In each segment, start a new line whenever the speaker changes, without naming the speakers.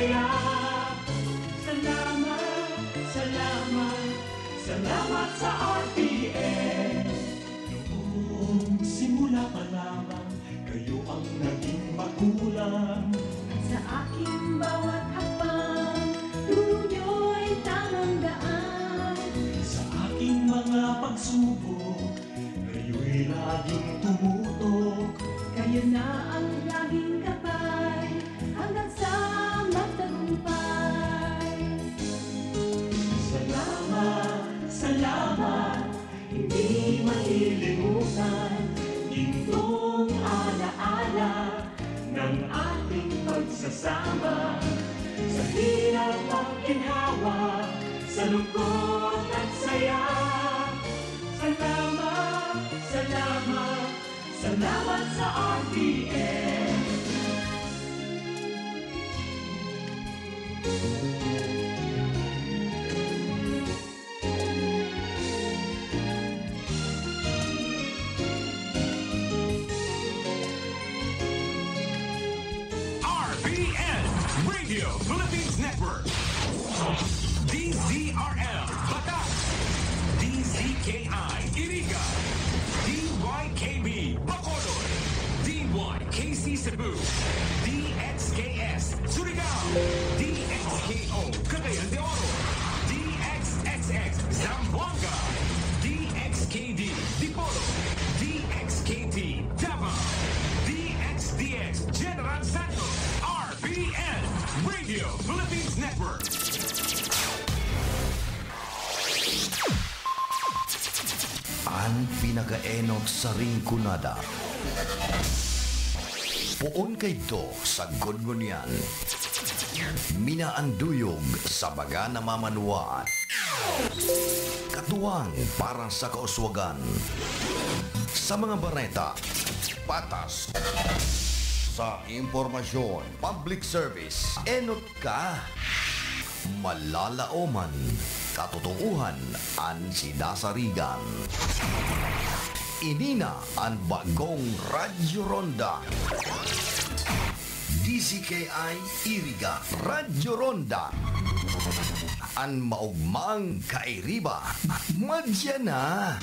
saya. Salamat, salamat, salamat sa RPN. Noong simula pa lamang, kayo ang naging magulang.
Sa aking bawat hakbang, turo nyo'y tamang daan.
Sa aking mga pagsubok, kayo'y laging tumutok.
Kayo na ang laging gabay, hanggang sa magtagumpay.
Salamat, salamat, hindi malilimutan. Gintong alaala ng ating pagsasama. Sa hirap at ginhawa, sa lungkot at saya. Salamat, salamat, salamat sa RPN.
RPN Radio Philippines Network, DZRL Batak, DZKI Iriga, DYKB Bacolod, DYKC Cebu, DXKS Surigao, DXKO Cagayan de Oro, DXXX Zamboanga, DXKD Dipolo, DXKT Davao, DXDX General Santos. RPN Radio Philippines Network.
Ang pinakaenot sa ringkunada. Puon kay do sa gudgunyan. Minaanduyog sa baga na mamanuaan. Katuwang para sa kauswagan. Sa mga bareta, patas. Sa impormasyon, public service, enot ka. Malalaoman, katotohuan, ang sidasarigan. Inina ang bagong Radyo Ronda. DZKI Iriga Radyo Ronda. Ang maugmang kairiba. Madya na.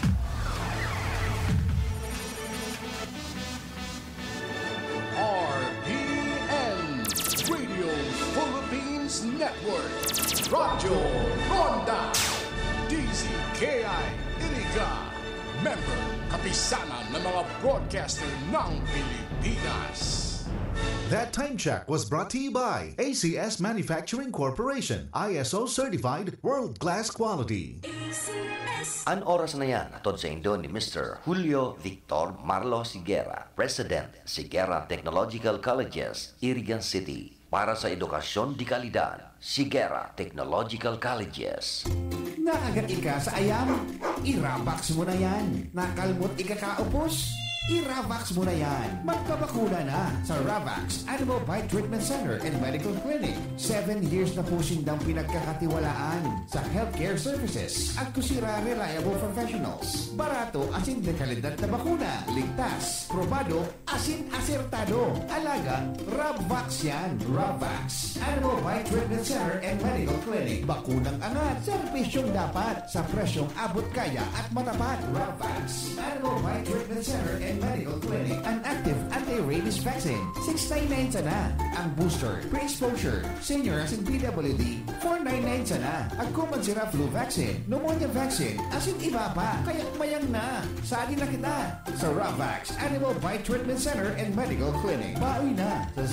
RPN Radio Philippines Network, Radyo Ronda, DZKI Iriga, member kapisanan ng mga broadcaster ng Pilipinas.
That time check was brought to you by ACS Manufacturing Corporation, ISO certified world-class quality.
An oras na yan, atod sa indo ni Mr. Julio Victor Marlo Siguera, President, Siguera Technological Colleges, Irigan City. Para sa edukasyon di kalidad, Siguera Technological Colleges.
Nakagat ka sa ayam? I-Ravax mo na yan. Nakalmot ikakaupos? I-Ravax mo na yan. Magpapakuna na sa Ravax Animal Bite Treatment Center and Medical Clinic. 7 years na po sindang pinagkakatiwalaan sa healthcare services at kusira reliable professionals. Barato asin de kalidad na bakuna. Ligtas, probado, asin asertado. Alaga, Ravax yan. Ravax Animal Bite Treatment Center and Medical Clinic. Bakunang angat, serbisyong dapat sa presyong abot kaya at matapat. Ravax Animal Bite Treatment Center and Medical Clinic. An active anti-rabies vaccine. $699 sana. Ang booster, pre-exposure, senior as in PWD, $499 sana. Ang common sira flu vaccine, pneumonia vaccine, asin iba pa. Kaya't mayang na. Sali na kita sa Ravax Animal Bite Treatment Center and Medical Clinic. Bawi na sa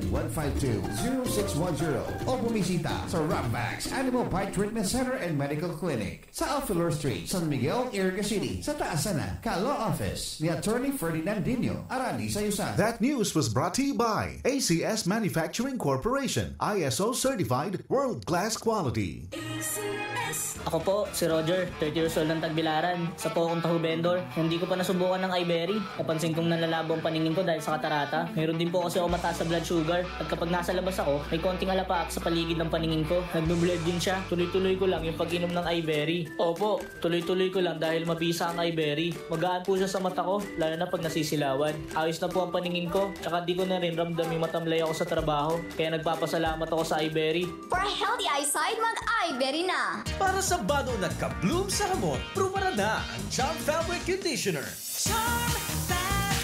0967-152-0610 o bumisita sa Ravax Animal Bite Treatment Center and Medical Clinic sa Alfilor Street, San Miguel, Iriga City. Sa taas sana, Ka-Law Office ni Attorney Ferdinandinho, Arani Sayusan.
That news was brought to you by ACS Manufacturing Corporation, ISO certified world-class quality.
ACS.
Ako po, si Roger, 30 years old ng Tagbilaran. Sa po akong taho vendor. Hindi ko pa nasubukan ng iBerry. Napansin kong nalalabo ang paningin ko dahil sa katarata. Mayroon din po kasi ako mataas sa blood sugar. At kapag nasa labas ako, may konting alapaak sa paligid ng paningin ko. Nagbe-bled din siya. Tuloy-tuloy ko lang yung pag-inom ng iBerry. Opo, tuloy-tuloy ko lang dahil mabisa ang iBerry. Magaan po siya sa mata ko, lalo na pag nasisilawan. Ayos na po ang paningin ko, tsaka di ko na rin ramdam yung matamlay ako sa trabaho. Kaya nagpapasalamat ako sa iBerry.
For a healthy eyesight, mag-iBerry na!
Para sa bado nagka-bloom sa hamon, prumara na ang Charm Fabric Conditioner.
Charm Fabric,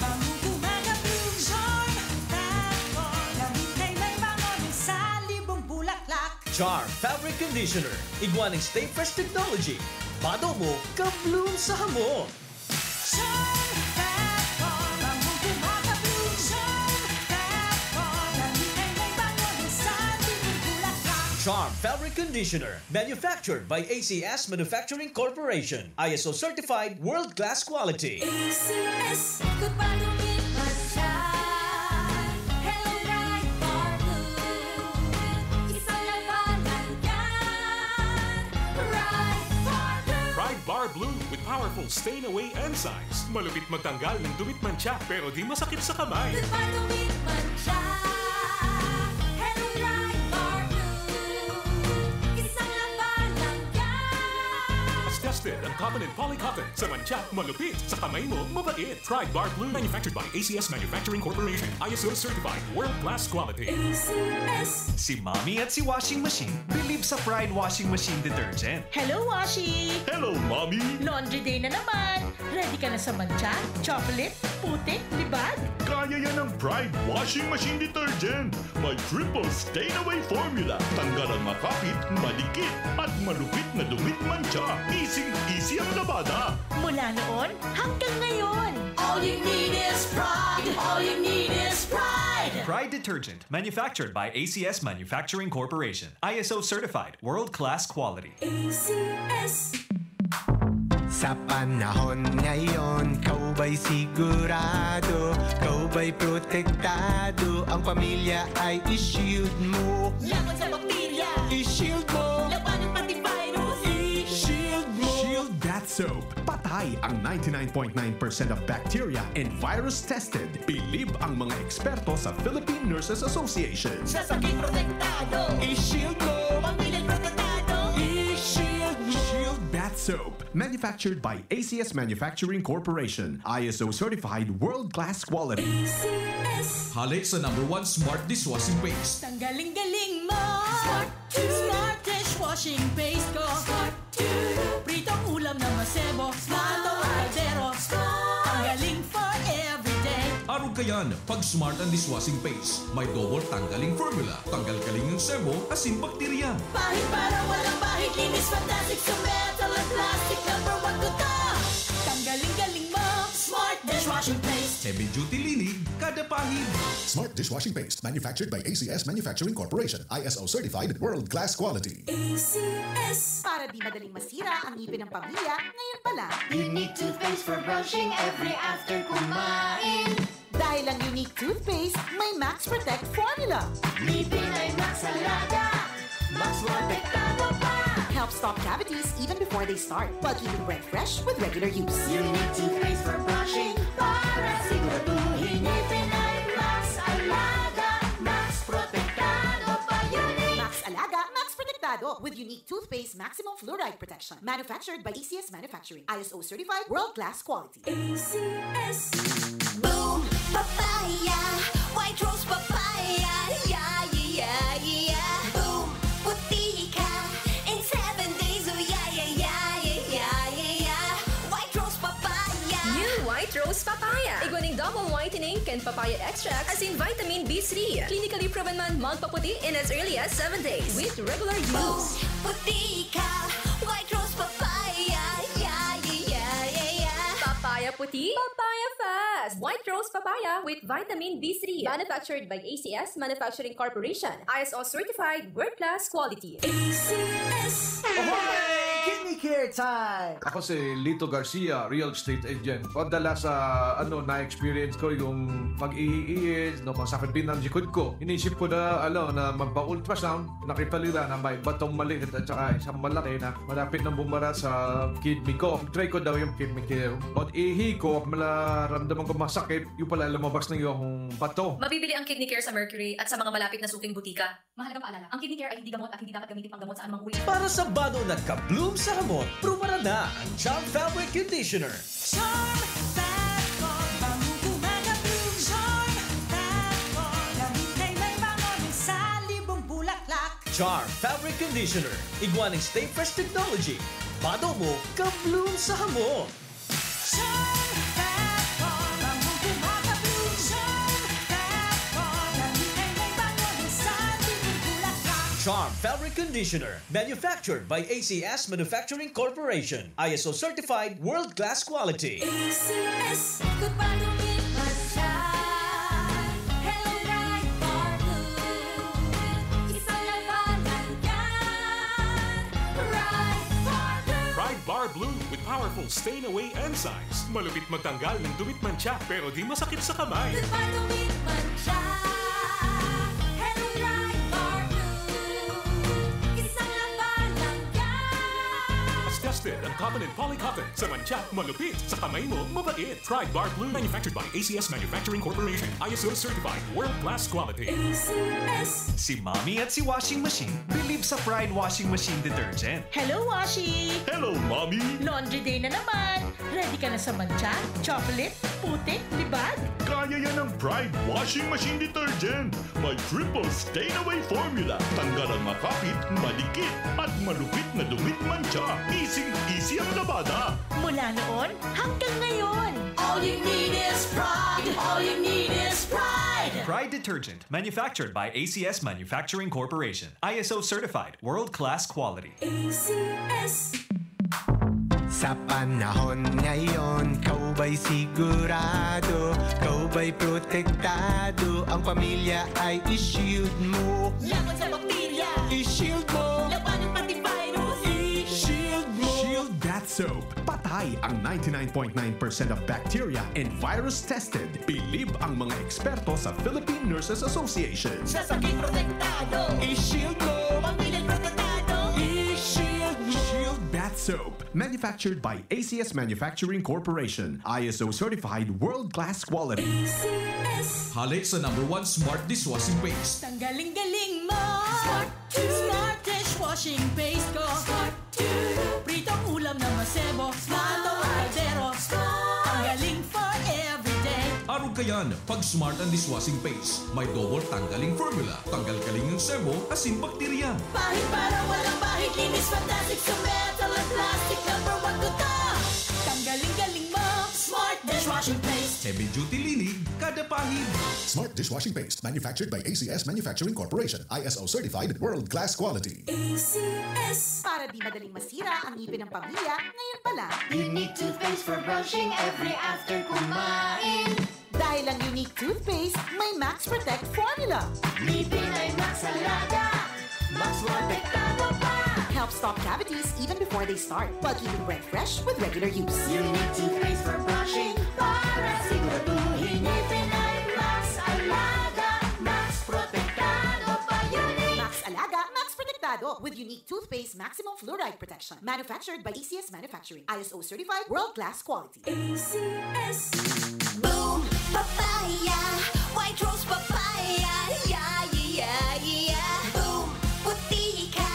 bagong gumagabloom. Charm Fabric, gamit ay may bangon sa libong bulaklak.
Charm Fabric Conditioner. Igwa ng Stay Fresh Technology. Bado mo, ka-bloom sa hamon.
Charm Fabric, bagong gumagabloom. Charm Fabric, gamit ay may bangon sa libong bulaklak.
Charm Fabric Conditioner. Manufactured by ACS Manufacturing Corporation. ISO certified world-class quality.
ACS. Good palumit masyad. Hello, bright bar blue. Isang labanan yan. Bright bar blue.
Pride Bar Blue with powerful stain-away enzymes. Malupit magtanggal ng dumit mancha pero di masakit sa kamay.
Good palumit masyad. Hello, bright bar blue. Isang labanan yan.
As tested ang cotton and polycotton. Sa mancha, malupit. Sa kamay mo, mabait. Pride Bar Blue manufactured by ACS Manufacturing Corporation. ISO certified world-class quality.
ACS.
Si Mommy at si Washing Machine believe sa Pride Washing Machine Detergent.
Hello, Washi!
Hello, Mommy!
Laundry day na naman! Ready ka na sa mancha, chocolate, putik, libag?
Kaya yan ang Pride Washing Machine Detergent. May triple stain-away formula. Tanggal ang makapit, malikit, at malupit na dumit mancha. Easy ang labada.
Mula noon hanggang ngayon.
All you need is pride. All you need is pride.
Pride Detergent, manufactured by ACS Manufacturing Corporation. ISO certified, world-class quality.
ACS.
Sa panahon ngayon, kau ba'y sigurado? Kau ba'y protektado? Ang pamilya ay i-shield mo.
Laban sa bakterya,
I-shield mo.
labanan pati virus.
I-shield mo.
Shield Bath Soap. Patay ang 99.9% of bacteria and virus tested. Believe ang mga eksperto sa Philippine Nurses Association.
Sa sakit protektado,
I-shield mo.
pamilyang protektado.
I-shield mo.
Shield Bath Soap. Manufactured by ACS Manufacturing Corporation. ISO certified world-class quality.
ACS.
Halik sa #1 Smart Dishwashing Paste.
Tanggaling-galing mo. Smart dishwashing paste ko. Pritong ulam na masebo. Smart o kaldero. Tanggaling for everyday.
Arog ka yan, pag Smart ang Dishwashing Paste. May double tanggaling formula. Tanggal-galing ng sebo, asin bakterya.
Bahid para walang bahid. Linis fantastic sa metal at plastic. #1 ko to. Tanggaling-galing mo. Smart dishwashing paste.
Heavy duty linig, kada pahid.
Smart Dishwashing Paste, manufactured by ACS Manufacturing Corporation. ISO certified world-class quality.
ACS.
Para di madaling masira ang ngipin ng pamilya, ngayon pa lang.
Unique toothpaste for brushing every after kumain.
Dahil ang unique toothpaste, may Max Protect formula.
Ngipin ay Max Alaga. Max protektado pa.
Helps stop cavities even before they start, while keeping breath fresh with regular use.
Unique toothpaste for brushing. Para siguraduhin ngipin ay Max Alaga. Max protektado pa. Unique.
Max Alaga, Max Protectado with unique toothpaste maximum fluoride protection. Manufactured by ACS Manufacturing. ISO certified world-class quality.
ACS.
Boom, papaya, white rose papaya, yeah, yeah, yeah. Boom, puti ka in 7 days, oh yeah, yeah, yeah, yeah, yeah, yeah. White rose papaya.
New White Rose Papaya. Iguaning double whitening and papaya extract as in vitamin B3. Clinically proven man magpaputi in as early as 7 days with regular
Boom,
use.
puti ka, white rose papaya, yeah, yeah, yeah, yeah.
Papaya puti, papaya fast. White Rose Papaya with vitamin B3. Manufactured by ACS Manufacturing Corporation. ISO certified world-class quality.
ACS.
Ahoy! Care time!
Ako si Lito Garcia, real estate agent. Padala sa na-experience ko yung pag-iiis, masakit din ang jikod ko. Inisip ko na, na magpa-ultrasound, nakipalila na may batong maliit at saka isang malaki na malapit na bumara sa kidney ko. Try ko daw yung kidney care. Pag-ihi ko, malaramdaman ko masakit, yung pala lumabas na yung bato.
Mabibili ang Kidney Care sa Mercury at sa mga malapit na suking butika. Mahalagang paalala, ang Kidney Care ay hindi gamot at hindi dapat gamitin pang gamot sa anumang uri.
Para sa bado nagka-bloom sa hamon, prumara na ang Charm Fabric Conditioner.
Charm Fat-Con, bagong gumagabloom. Charm Fat-Con, gamit kay may bangon sa libong bulaklak.
Charm Fabric Conditioner. Iguaning Stay Fresh Technology. Bado mo, ka-bloom sa hamon.
Charm Fat-Con, bagong gumagabloom. Charm Fat-Con, gamit kay may bangon sa libong bulaklak.
Charm Fabric Conditioner. Manufactured by ACS Manufacturing Corporation. ISO certified world-class quality.
ACS, good palumit masyad. Hello, Bright Bar Blue. Isang labanan yan. Bright Bar Blue.
Pride Bar Blue with powerful stain-away enzymes. Malupit magtanggal ng dumit mancha pero di masakit sa kamay.
Good palumit masyad. Hello, Bright Bar Blue. Isang labanan yan.
As tested ang cotton and polycotton. Sa mancha, malupit. Sa kamay mo, mabait. Pride Bar Blue manufactured by ACS Manufacturing Corporation. ISO certified world-class quality.
ACS.
Si Mommy at si Washing Machine believe sa Pride Washing Machine Detergent.
Hello, Washi!
Hello, Mommy!
Laundry day na naman! Ready ka na sa mancha, chocolate, putik, libag?
Kaya yan ang Pride Washing Machine Detergent. May triple stain-away formula. Tanggal ang makapit, malikit, at malupit na dumit mancha. Easy ang labada.
Mula noon hanggang ngayon.
All you need is pride. All you need is pride.
Pride Detergent, manufactured by ACS Manufacturing Corporation. ISO certified world-class quality.
ACS.
Sa panahon ngayon, kau ba'y sigurado? Kau ba'y protektado? Ang pamilya ay i-shield mo.
Laban sa bakterya.
I-shield mo.
Labanan pati virus.
I-shield mo.
Shield Bath Soap. Patay ang 99.9% of bacteria and virus tested. Believe ang mga eksperto sa Philippine Nurses Association.
Sa sakit protektado.
I-shield mo.
Pamilya protektado.
I-shield mo.
Shield Bath Soap. Manufactured by ACS Manufacturing Corporation. ISO certified world-class quality.
ACS.
Halik sa #1 Smart Dishwashing Paste.
Tanggaling-galing mo! Smart dishwashing paste ko! Pritong ulam na masebo, smart o kaldero. Tanggaling for everyday.
Arog ka yan pag Smart ang Dishwashing Paste. May double tanggaling formula. Tanggal-galing ng sebo, asin bakterya.
Bahid para walang bahid. Linis fantastic sa metal at plastic. #1 ko to.
Tanggaling-galing mo!
Smart dishwashing paste.
Heavy duty linig, kada pahid.
Smart Dishwashing Paste, manufactured by ACS Manufacturing Corporation. ISO certified world-class quality.
ACS.
Para di madaling masira ang ngipin ng pamilya, ngayon pa lang.
Unique toothpaste for brushing every after kumain.
Dahil ang unique toothpaste, may Max Protect formula.
Ngipin ay Max Alaga. Max protektado pa.
Helps stop cavities even before they start, while keeping breath fresh with regular use.
Unique toothpaste for brushing. Para siguraduhin ngipin ay Max Alaga. Max protektado pa. Unique.
Max Alaga, Max Protectado with unique toothpaste maximum fluoride protection. Manufactured by ACS Manufacturing. ISO certified world-class quality.
ACS.
Boom, papaya, white rose papaya, yeah, yeah, yeah. Boom, puti ka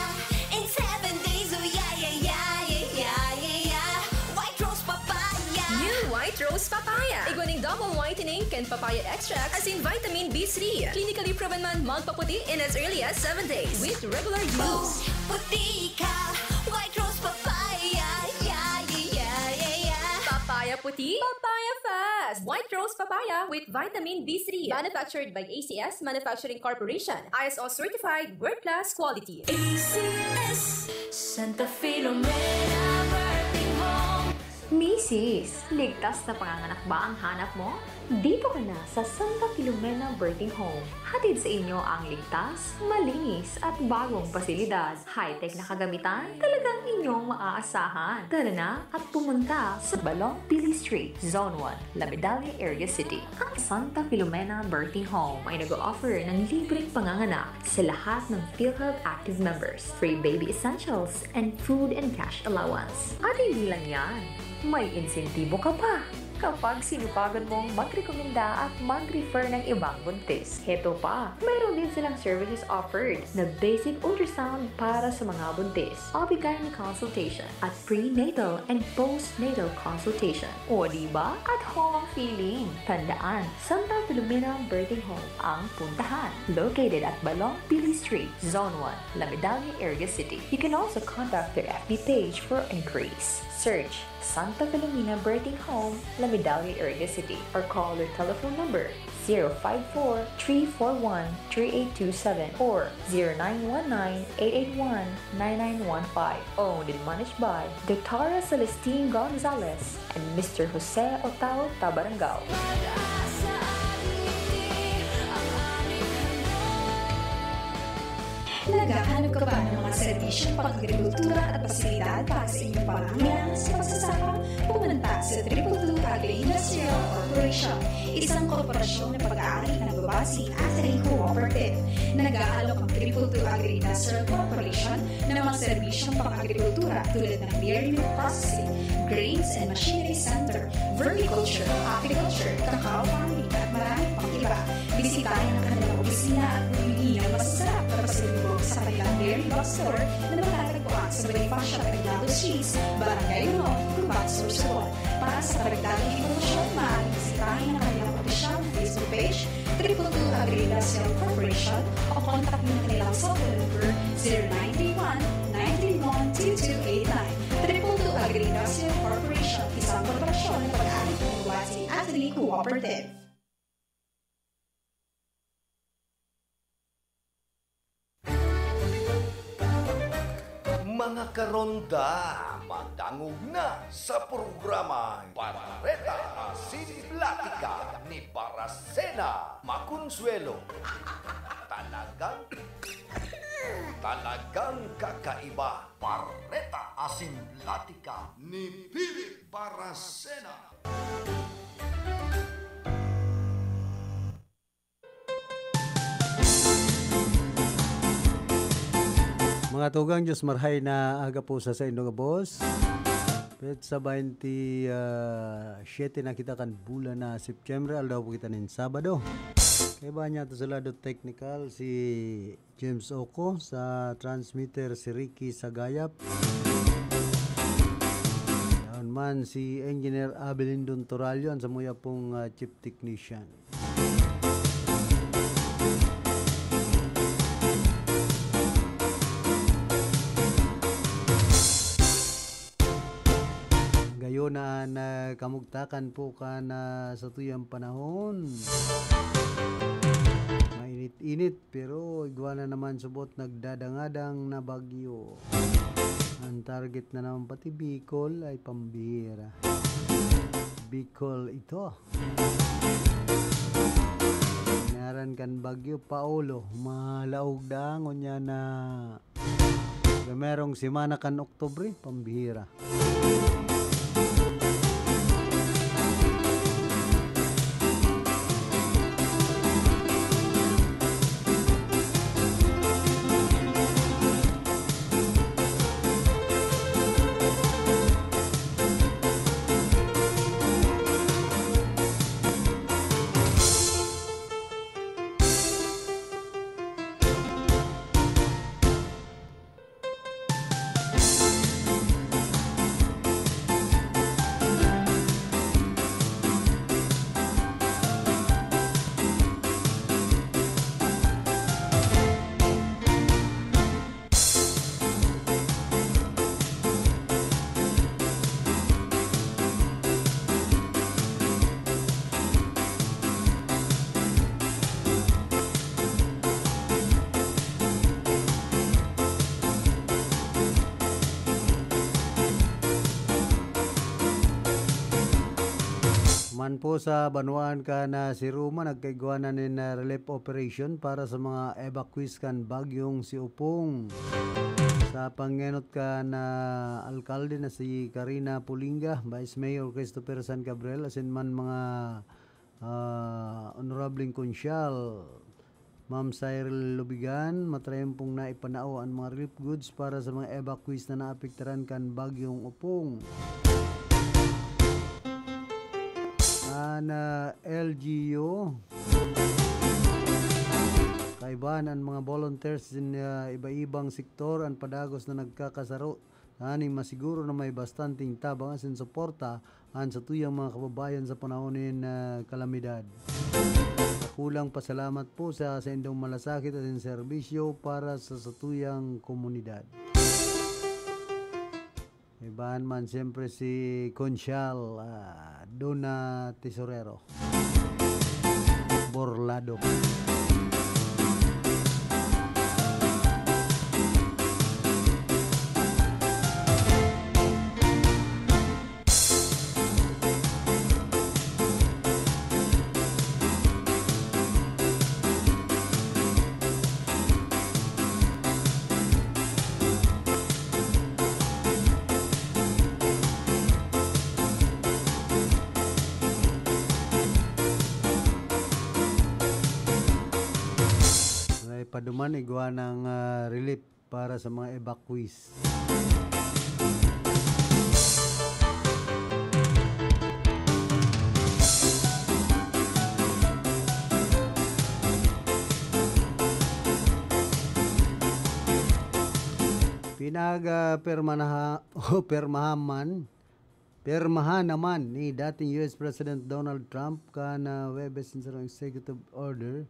in 7 days, oh yeah, yeah, yeah, yeah, yeah, yeah. White rose papaya.
New White Rose Papaya. Iguaning double whitening and papaya extract as in vitamin B3. Clinically proven man magpaputi in as early as 7 days with regular
Boom,
use.
puti ka, white rose papaya, yeah, yeah, yeah, yeah.
Papaya puti, papaya fast. White Rose Papaya with vitamin B3. Manufactured by ACS Manufacturing Corporation. ISO certified world-class quality.
ACS. Santa Filomena Birthing Home.
Misis, ligtas na panganganak ba ang hanap mo? Dito ka na sa Santa Filomena Birthing Home. Hatid sa inyo ang ligtas, malinis at bagong pasilidad. High-tech na kagamitan, talagang inyong maaasahan. Tara na at pumunta sa Balong Pili Street, Zone 1, La Medalla Area City. Ang Santa Filomena Birthing Home ay nag-o-offer ng libreng panganganak sa lahat ng PhilHealth Active members, free baby essentials, and food and cash allowance. At hindi lang yan, may insentibo ka pa kapag sinupagan mong magrekomenda at mag-refer ng ibang buntis. Heto pa, mayroon din silang services offered na basic ultrasound para sa mga buntis, OB/GYN consultation, at prenatal and postnatal consultation. O diba? At home ang feeling. Tandaan, Santa Filomena Birthing Home ang puntahan. Located at Balong Pili Street, Zone 1, La Medalla Area City. You can also contact their FB page for inquiries. Search Santa Filomena Birthing Home, La Medalla Area City, or call their telephone number 054-341-3827 or 0919-881-9915. Owned and managed by Dr. Celestine Gonzalez and Mr. Jose Otao Tabarangao.
Naghahanap ka ba ng mga serbisyong pang-agrikultura at pasilidad para sa inyong pangangailangan sa pagsasaka? Pumunta sa 222 Agri-Industrial Corporation, isang korporasyon na pag-aari ng babasi at cooperative. Nag-aalok ang 222 Agri-Industrial Corporation ng mga serbisyong pang-agrikultura tulad ng dairy milk processing, grains and machinery center, vermiculture, apiculture, cacao farming at marami pang iba. Bisitahin ang kanilang opisina at bumili ng masasarap na pasalubong sa kanilang dairy bookstore na matatagpuan sa Bonifacio Aguinaldo Street, Barangay Lunok, Gubat, Sorsogon. Para sa karagdagang informasyon, maaaring bisitahin ang kanilang opisyal na Facebook page, 222 Agri-Industrial Corporation, o kontakin ang kanilang cellphone number 0931-931-2289. 222 Agri-Industrial Corporation, isang korporasyon na pag-aari ng babasi at cooperative.
Mga karonda, madangog na sa programa Pareta Asimplatica ni Paracena Maconsuelo. Talagang kakaiba. Pareta Asimplatica ni Philip Paracena.
Mga tugang, Diyos marhay na aga po sa inyo nga boss. Pet sa 27 na kita kan bulan na September, aldaw po kita nin Sabado. Kaya ba niya ito sa lado technical si James Oko, sa transmitter si Ricky Sagayap. Yan man si Engineer Abelindon Toralio, ang samuya pong chief technician. Na kamugtakan po ka na sa tuyang panahon. Mainit-init pero igwa na naman subot nagdadangadang na bagyo. Ang target na naman pati Bicol ay pambihira. Bicol ito. Inaran kan bagyo Paulo. Malaog dangon niya na merong simana kan Oktubre pambihira. Diyan po sa Banuan ka na si Ruma nagkaigwanan ni na relief operation para sa mga evacuees kan bagyong si Upong. Sa pangenot ka na alkalde na si Karina Pulinga, Vice Mayor Christopher San Gabriel, asin man mga honorabling konsyal, Ma'am Cyril Lubigan, matrayong pong naipanao ang mga relief goods para sa mga evacuees na naapektaran kan bagyong Upong. Na LGU kaibahan ang mga volunteers in iba-ibang sektor ang padagos na nagkakasaro aning masiguro na may bastanting tabang asin suporta an sa tuyang mga kababayan sa panahonin kalamidad. Kulang pasalamat po sa indong malasakit at serbisyo para sa tuyang komunidad. Ibahan man siyempre si Conchal Dona Tesorero Borlado. Paduman igwa ng relief para sa mga evacuees. Permahan naman ni dating US President Donald Trump kana Webes sa executive order.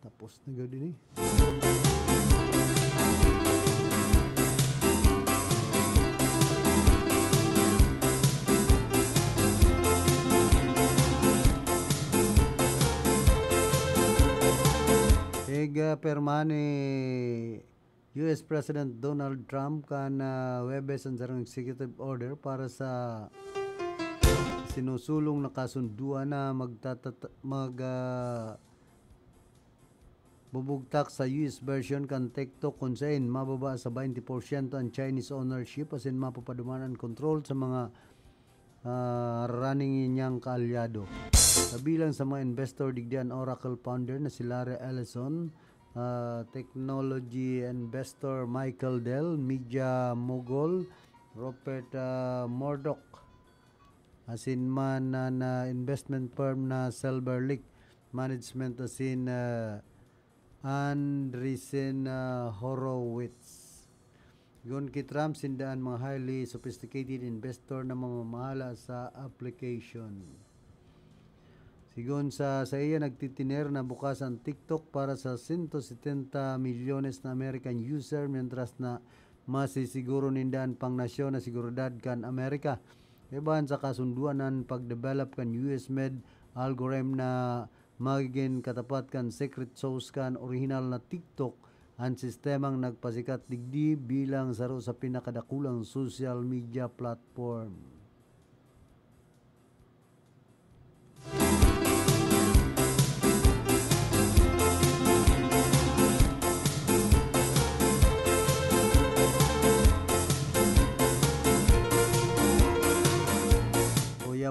Tapos na gawin permane US President Donald Trump kan Webes ang sarang executive order para sa sinusulong na kasunduan na bubugtak sa US version kan TikTok kung saan mababa sa 20% ang Chinese ownership asin mapapaduman ang control sa mga running niyang kaalyado. Kabilang sa mga investor digdian Oracle founder na si Larry Ellison, technology investor Michael Dell, media mogul Rupert Murdoch, asin man na investment firm na Silver Lake Management asin Andreessen Horowitz. Gun kay Trump sindaan mga highly sophisticated investor na mamamahala sa application. Sigon sa iya nagtitiner na bukas ang TikTok para sa 170 milyones na American user mientras na masisiguro nindaan pang nasyon na seguridad kan Amerika. Iban sa kasunduan ng pagdevelop kan US-made algorithm na magiging katapat kan secret sauce kan original na TikTok ang sistemang nagpasikat digdi bilang saro sa pinakadakulang social media platform.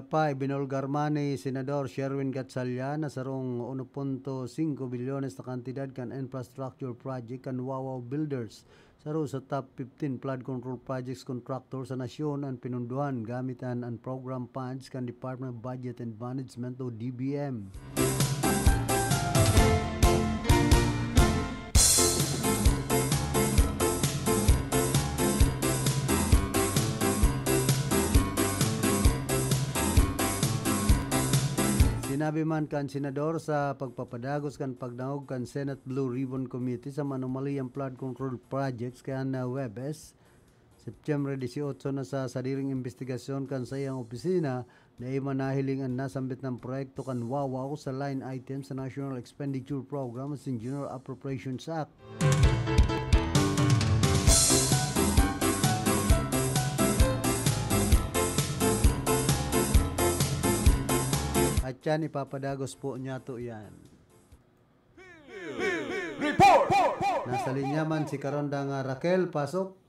Pa ibinulgar man ni Senador Sherwin Gatchalian na sarong 1.5 bilyones na kantidad kan infrastructure project kan Wawaw Builders saro sa top 15 flood control projects contractor sa nasyon ang pinunduhan gamitan ang program funds kan Department of Budget and Management o DBM. Sinabi man kan senador sa pagpapadagos kan pagdangog kan Senate Blue Ribbon Committee sa Manomaliyang Flood Control Projects kan Webes September 18 na sa sadiring investigasyon kan sa iyang opisina na imanahiling ang nasambit ng proyekto kan Wawaw sa line items sa National Expenditure Program at General Appropriations Act. yan, ipapadagos po niya to yan.
Report!
Nasa linya man si Karondang Raquel, pasok.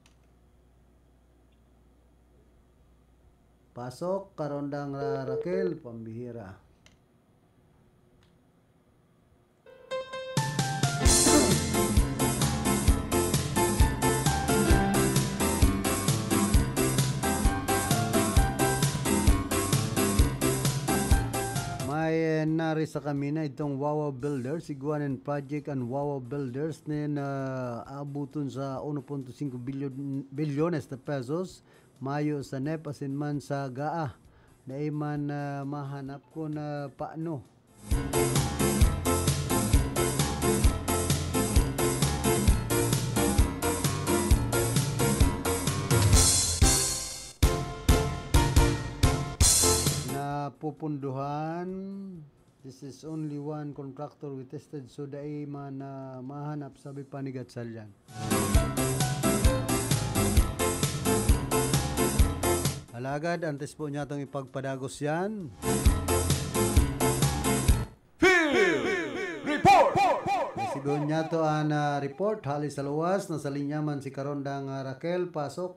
Pasok, Karondang Raquel, pambihira. May nari sa kami na itong Wawa Builders, Iguanan Project and Wawa Builders na abuton sa 1.5 bilyones na pesos. Mayo sa NEP asin man sa GAA na iman mahanap ko na paano. Na pupunduhan, this is only one contractor we tested so da iman mahanap sabi panigat salyan. Alagad, antes po niya itong ipagpadagos yan.
Report!
Sigon niya ito ang report. Halis sa luwas, nasa linyaman si Karondang Raquel, pasok.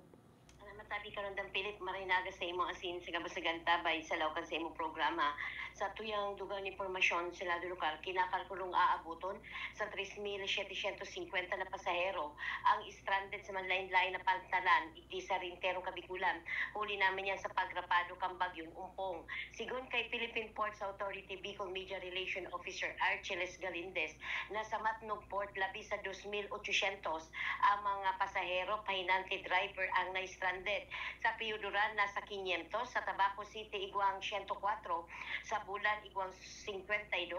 Matabi Karondang Philip, marinaga sa imo asin sa gabasagan tabay sa laukan sa imo programa. Sa tuyang dugang impormasyon sa lado lokal, kinakalkulong aabuton sa 3,750 na pasahero ang stranded sa manlain-lain na pantalan, iti sa Rintero, Kabikulan. Huli namin yan sa pagrapado kang Bagyong Umpong. Sigon kay Philippine Ports Authority Bicol Media Relation Officer Archeles Galindez, nasa Matnog Port labi sa 2,800 ang mga pasahero, pahinante driver ang na-stranded. Sa Piuduran, nasa 500, sa Tabaco City, iguang 104, sa Bulan, iguang 52,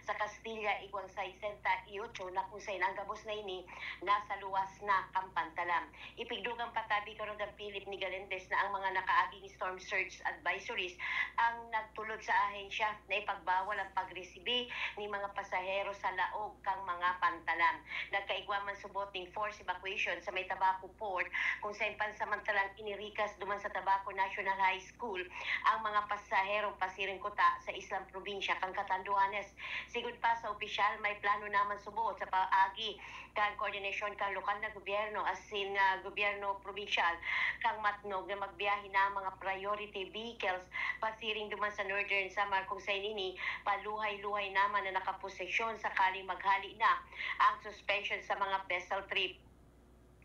sa Castilla, iguang 68, na kung sa inanggabos na ini, nasa luwas na Kampantalam. Ipigdugang patabi karon ng Philip ni Galindez na ang mga nakaaging storm surge advisories ang nagtulod sa ahensya na ipagbawal ang pagresibi ni mga pasahero sa laog kang mga pantalam. Nagkaigwaman subot ng force evacuation sa may Tabaco Port kung sa pansamantalang inirikas duman sa Tabaco National High School ang mga pasahero pasiring kuta sa Islam Probinsya kang Catanduanes. Sigud pa sa opisyal, may plano naman subot sa paagi kang koordinasyon kang lokal na gobyerno asin gobyerno probinsyal kang Matnog na magbiyahe na mga priority vehicles pasiring duman sa Northern Samar kung sa inini paluhay-luhay naman na nakaposisyon sakaling maghali na ang suspension sa mga vessel trip.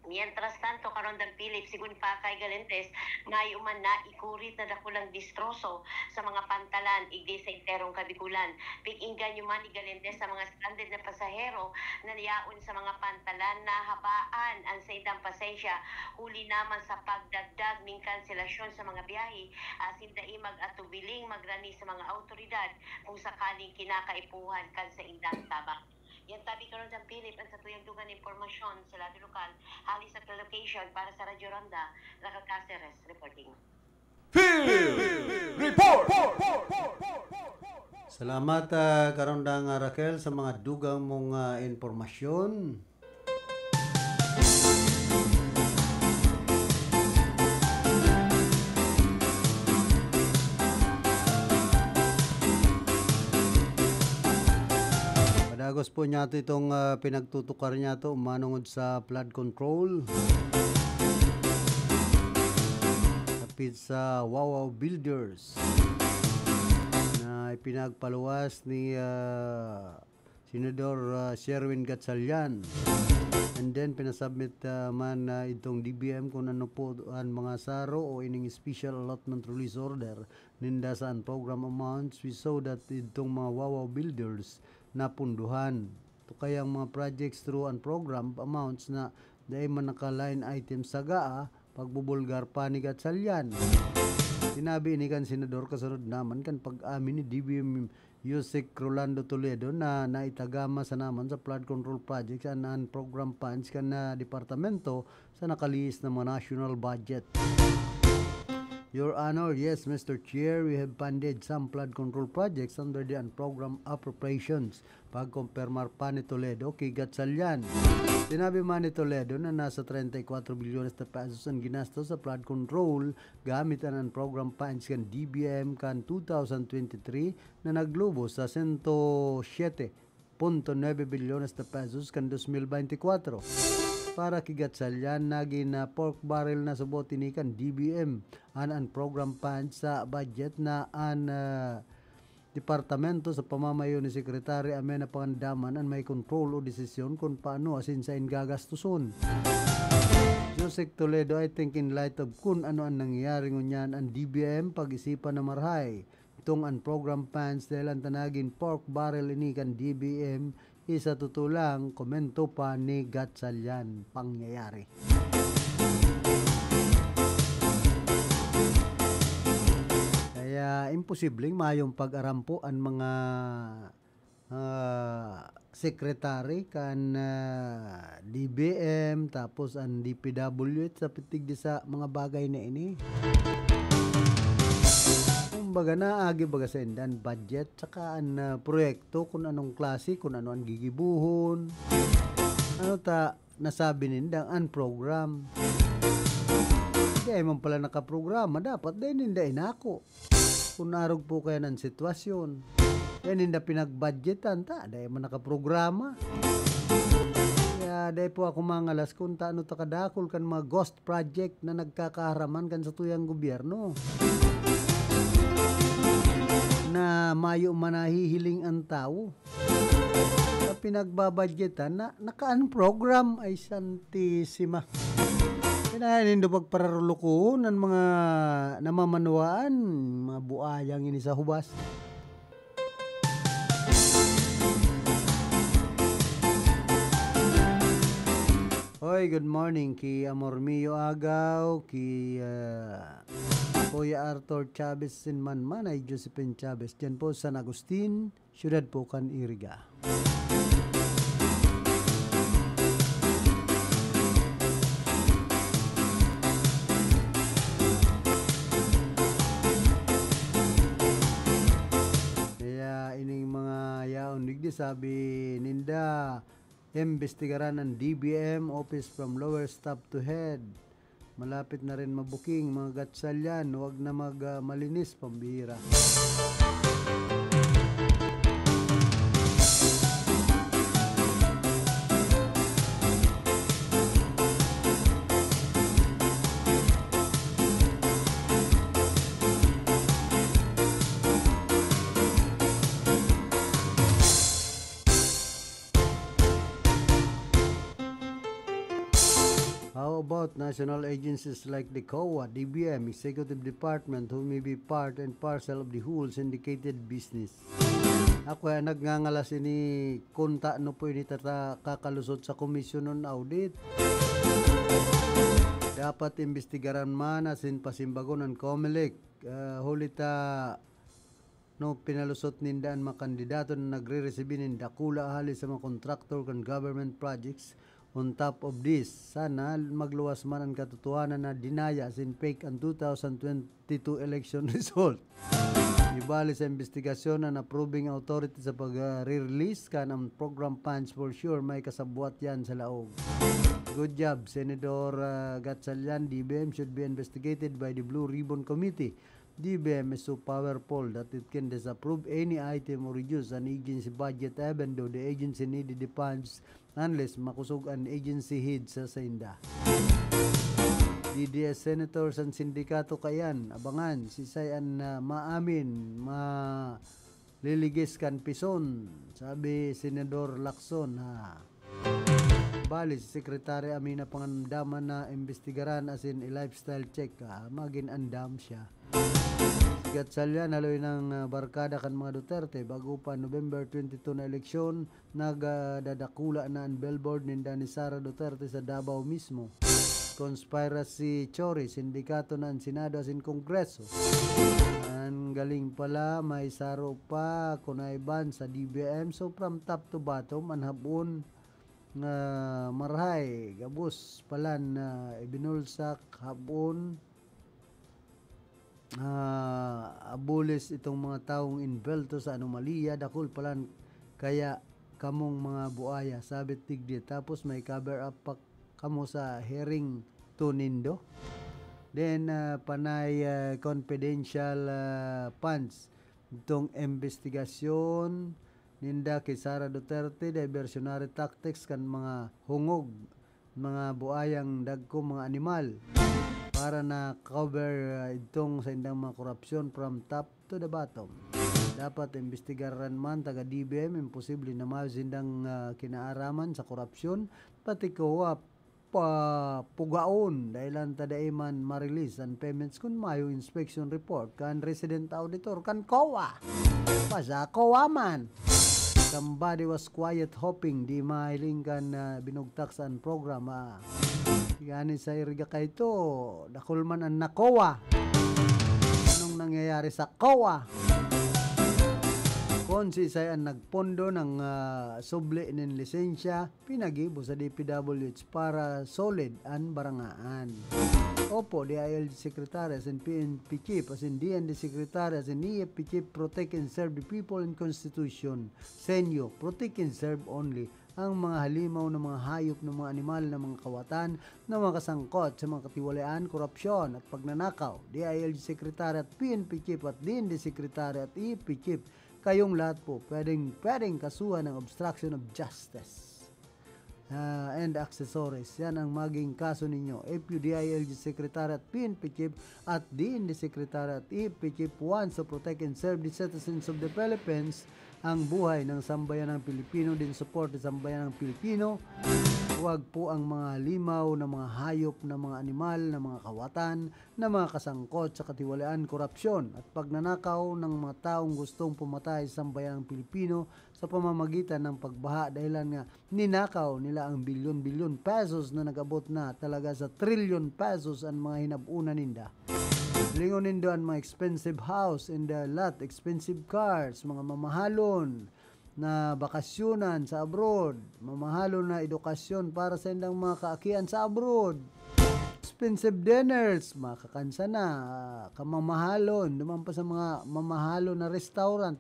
Mientras tanto, Karondang Philip, sigun pa kay Galindez, may uman na ikurit na dakulang distroso sa mga pantalan, igdi sa Interong Kabikulan. Pig-inggan yung man ni Galindez sa mga stranded na pasahero na niyaon sa mga pantalan na habaan ang sa idang pasensya. Huli naman sa pagdagdag ng kanselasyon sa mga biyahe, asin dai mag-atubiling magrani sa mga autoridad kung sakaling kinakaipuhan kan sa indang tabak. Yan tabi karon ng Philip ang sa tuyang dugan impormasyon sa lado lokal, halis sa location para sa Radyo Ronda, Raquel Cáceres reporting.
Report!
Salamat Karondang Raquel sa mga dugang mong impormasyon. Padagos po niya ito itong pinagtutukar niya ito umanungod sa flood control. Kapit sa Wawa Builders na ipinagpaluwas ni Senador Sherwin Gatchalian. And then pinasubmit man itong DBM kung ano po ang mga saro o ining special allotment release order ninda saan program amounts. We saw that itong mga Wawa Builders na punduhan. Ito kayang mga projects through and program amounts na dahil man naka-line item sa GAA, pagbubulgar pa ni Gatchalian. Sinabi ni kan Senador kasunod naman kan pag-amin ni DBM Yusek Rolando Toledo na naitagama sa naman sa flood control projects and program funds kan na departamento sa nakaliis na mga national budget. Your Honor, yes, Mr. Chair, we have funded some flood control projects under the unprogrammed appropriations. Pagkumpirmar pa ni Toledo kay Gatchalian. Sinabi man ni Toledo na nasa 34 bilyones na pesos ang ginastos sa flood control gamit ang unprogrammed funds kan DBM kan 2023 na naglubo sa 107.9 bilyones na pesos kan 2024. Para kay Gatchalian, naging pork barrel na subot tinikan DBM ang program funds sa budget na ang departamento sa pamamayo ni Sekretary Amena Pangandaman ang may control o desisyon kung paano asin sa ingagastuson. Joseph Toledo, I think in light of kung ano ang nangyayari ngunyan ang DBM pag-isipan na marhay. Itong ang program funds dahil ang tanagin pork barrel inikan DBM isa tutulang komento pa ni Gatchalian pangyayari. Kaya imposibleng mayong pag-arampo ang mga sekretary kan DBM tapos ang DPWH sa pitig di sa mga bagay na ini. Baga na agi baga sa indan budget saka an proyekto kung anong klase, kung ano ang gigibuhon, ano ta nasabi nindang an program. Hindi ay man pala nakaprograma, dapat din hindi inako kung narog po kaya ng sitwasyon yan hindi pinagbudgetan ta, dahil man nakaprograma. Kaya dahil po ako mangalas kung ta ano ta kadakol kan mga ghost project na nagkakaharaman kan sa tuyang gobyerno na mayo manahihiling ang tao na pinagbabadgetan na nakaan program ay santisima. Kinahanin do pagpararulukuhon ng mga namamanuaan, mga buayang ini sa hubas. Hoy, good morning ki Amor Mio Agaw, ki Kuya Arthur Chavez Sinmanman ay Josephine Chavez dyan po San Agustin, Syudad po kan Iriga. Kaya ining mga yaon digdi sabi ninda imbestigaran ng DBM office from lower staff to head. Malapit na rin mabuking mga Gatchalian, huwag na malinis pambihira. How about national agencies like the COA, DBM, Executive Department who may be part and parcel of the whole syndicated business? Ako ay nagngangalas ini kunta no po ini kakalusot sa komisyon on audit. Dapat imbestigaran man asin pasimbagon ng COMELEC. Hulita no pinalusot nindaan mga kandidato na nagre-receive ninda kula ahali sa mga contractor kan government projects. On top of this, sana magluwas man ang katotohanan na dinaya as in fake ang 2022 election result. Ibali sa investigasyon ng approving authority sa pag-release kan ang program funds for sure may kasabwat yan sa laog. Good job, Senator Gatchalian. DBM should be investigated by the Blue Ribbon Committee. DBM is so powerful that it can disapprove any item or reduce an agency budget even though the agency needed the funds unless makusog an agency head sa sainda. DDS senators and sindikato kayan, abangan, sisayan na maamin, maliligis kan pison, sabi Senador Lacson ha. Bali, si Secretary Amina Pangandaman na imbestigaran as in a lifestyle check magin andam siya. Gatchalian haloy ng barkada kan mga Duterte bago pa November 22 na eleksyon nagdadakula na ang billboard ninda ni Sara Duterte sa Davao mismo. Conspiracy Chori, sindikato na ang Senado as in Kongreso. Ang galing pala may saro pa kunayban sa DBM so from top to bottom anhabon nga marhay gabos palan na ibinulsak habon abulis itong mga taong inbelto sa anomalya dakol palan kaya kamong mga buaya sabit tigdi tapos may cover up pa kamo sa hearing tunindo. Then panay confidential funds itong investigasyon ninda kay Sara Duterte, diversionary tactics kan mga hungog, mga buayang dagko mga animal para na cover itong sa indang mga korupsyon from top to the bottom. Dapat investigaran man taga DBM, imposible na sindang kinaaraman sa korupsyon, pati ko pugaon dahilan tadaiman ma-release ang payments kun mayo inspection report kan resident auditor kan COA. Pasa COA man. Somebody was quiet hoping di mahiling kan binugtak sa program. Gani sa iriga kay to, dakol man ang nakowa. Anong nangyayari sa COA? Konsi saya ang nagpondo ng subli ng lisensya, pinagibo sa DPWH para solid ang barangaan. Opo, DILG Secretary as in PNP Chief, as in DND Secretary, as in EFP Chief, protect and serve the people and Constitution. Senyo, protect and serve only ang mga halimaw ng mga hayop ng mga animal ng mga kawatan na mga kasangkot sa mga katiwalaan, korupsyon at pagnanakaw. DILG Secretary at PNP Chief at DND Secretary at EFP Chief, kayong lahat po pwedeng kasuhan ng obstruction of justice and accessories. Yan ang maging kaso ninyo. FUDILG Secretary at PNP Chief at DND Secretary at EFP Chief wants to protect and serve the citizens of the Philippines, ang buhay ng sambayan ng Pilipino, din support ng sambayan ng Pilipino. Huwag po ang mga limaw na mga hayop na mga animal na mga kawatan na mga kasangkot sa katiwalaan, korupsyon at pagnanakaw ng mga taong gustong pumatay sa sambayan ng Pilipino sa pamamagitan ng pagbaha dahilan nga ninakaw nila ang bilyon-bilyon pesos na nagabot na talaga sa trillion pesos ang mga hinabunan ninda. Lingon nindo ang mga expensive house in the lot, expensive cars, mga mamahalon na bakasyonan sa abroad, mamahalon na edukasyon para sa indang mga kaakian sa abroad, expensive dinners, makakansa na, kamamahalon, duman pa sa mga mamahalon na restaurant,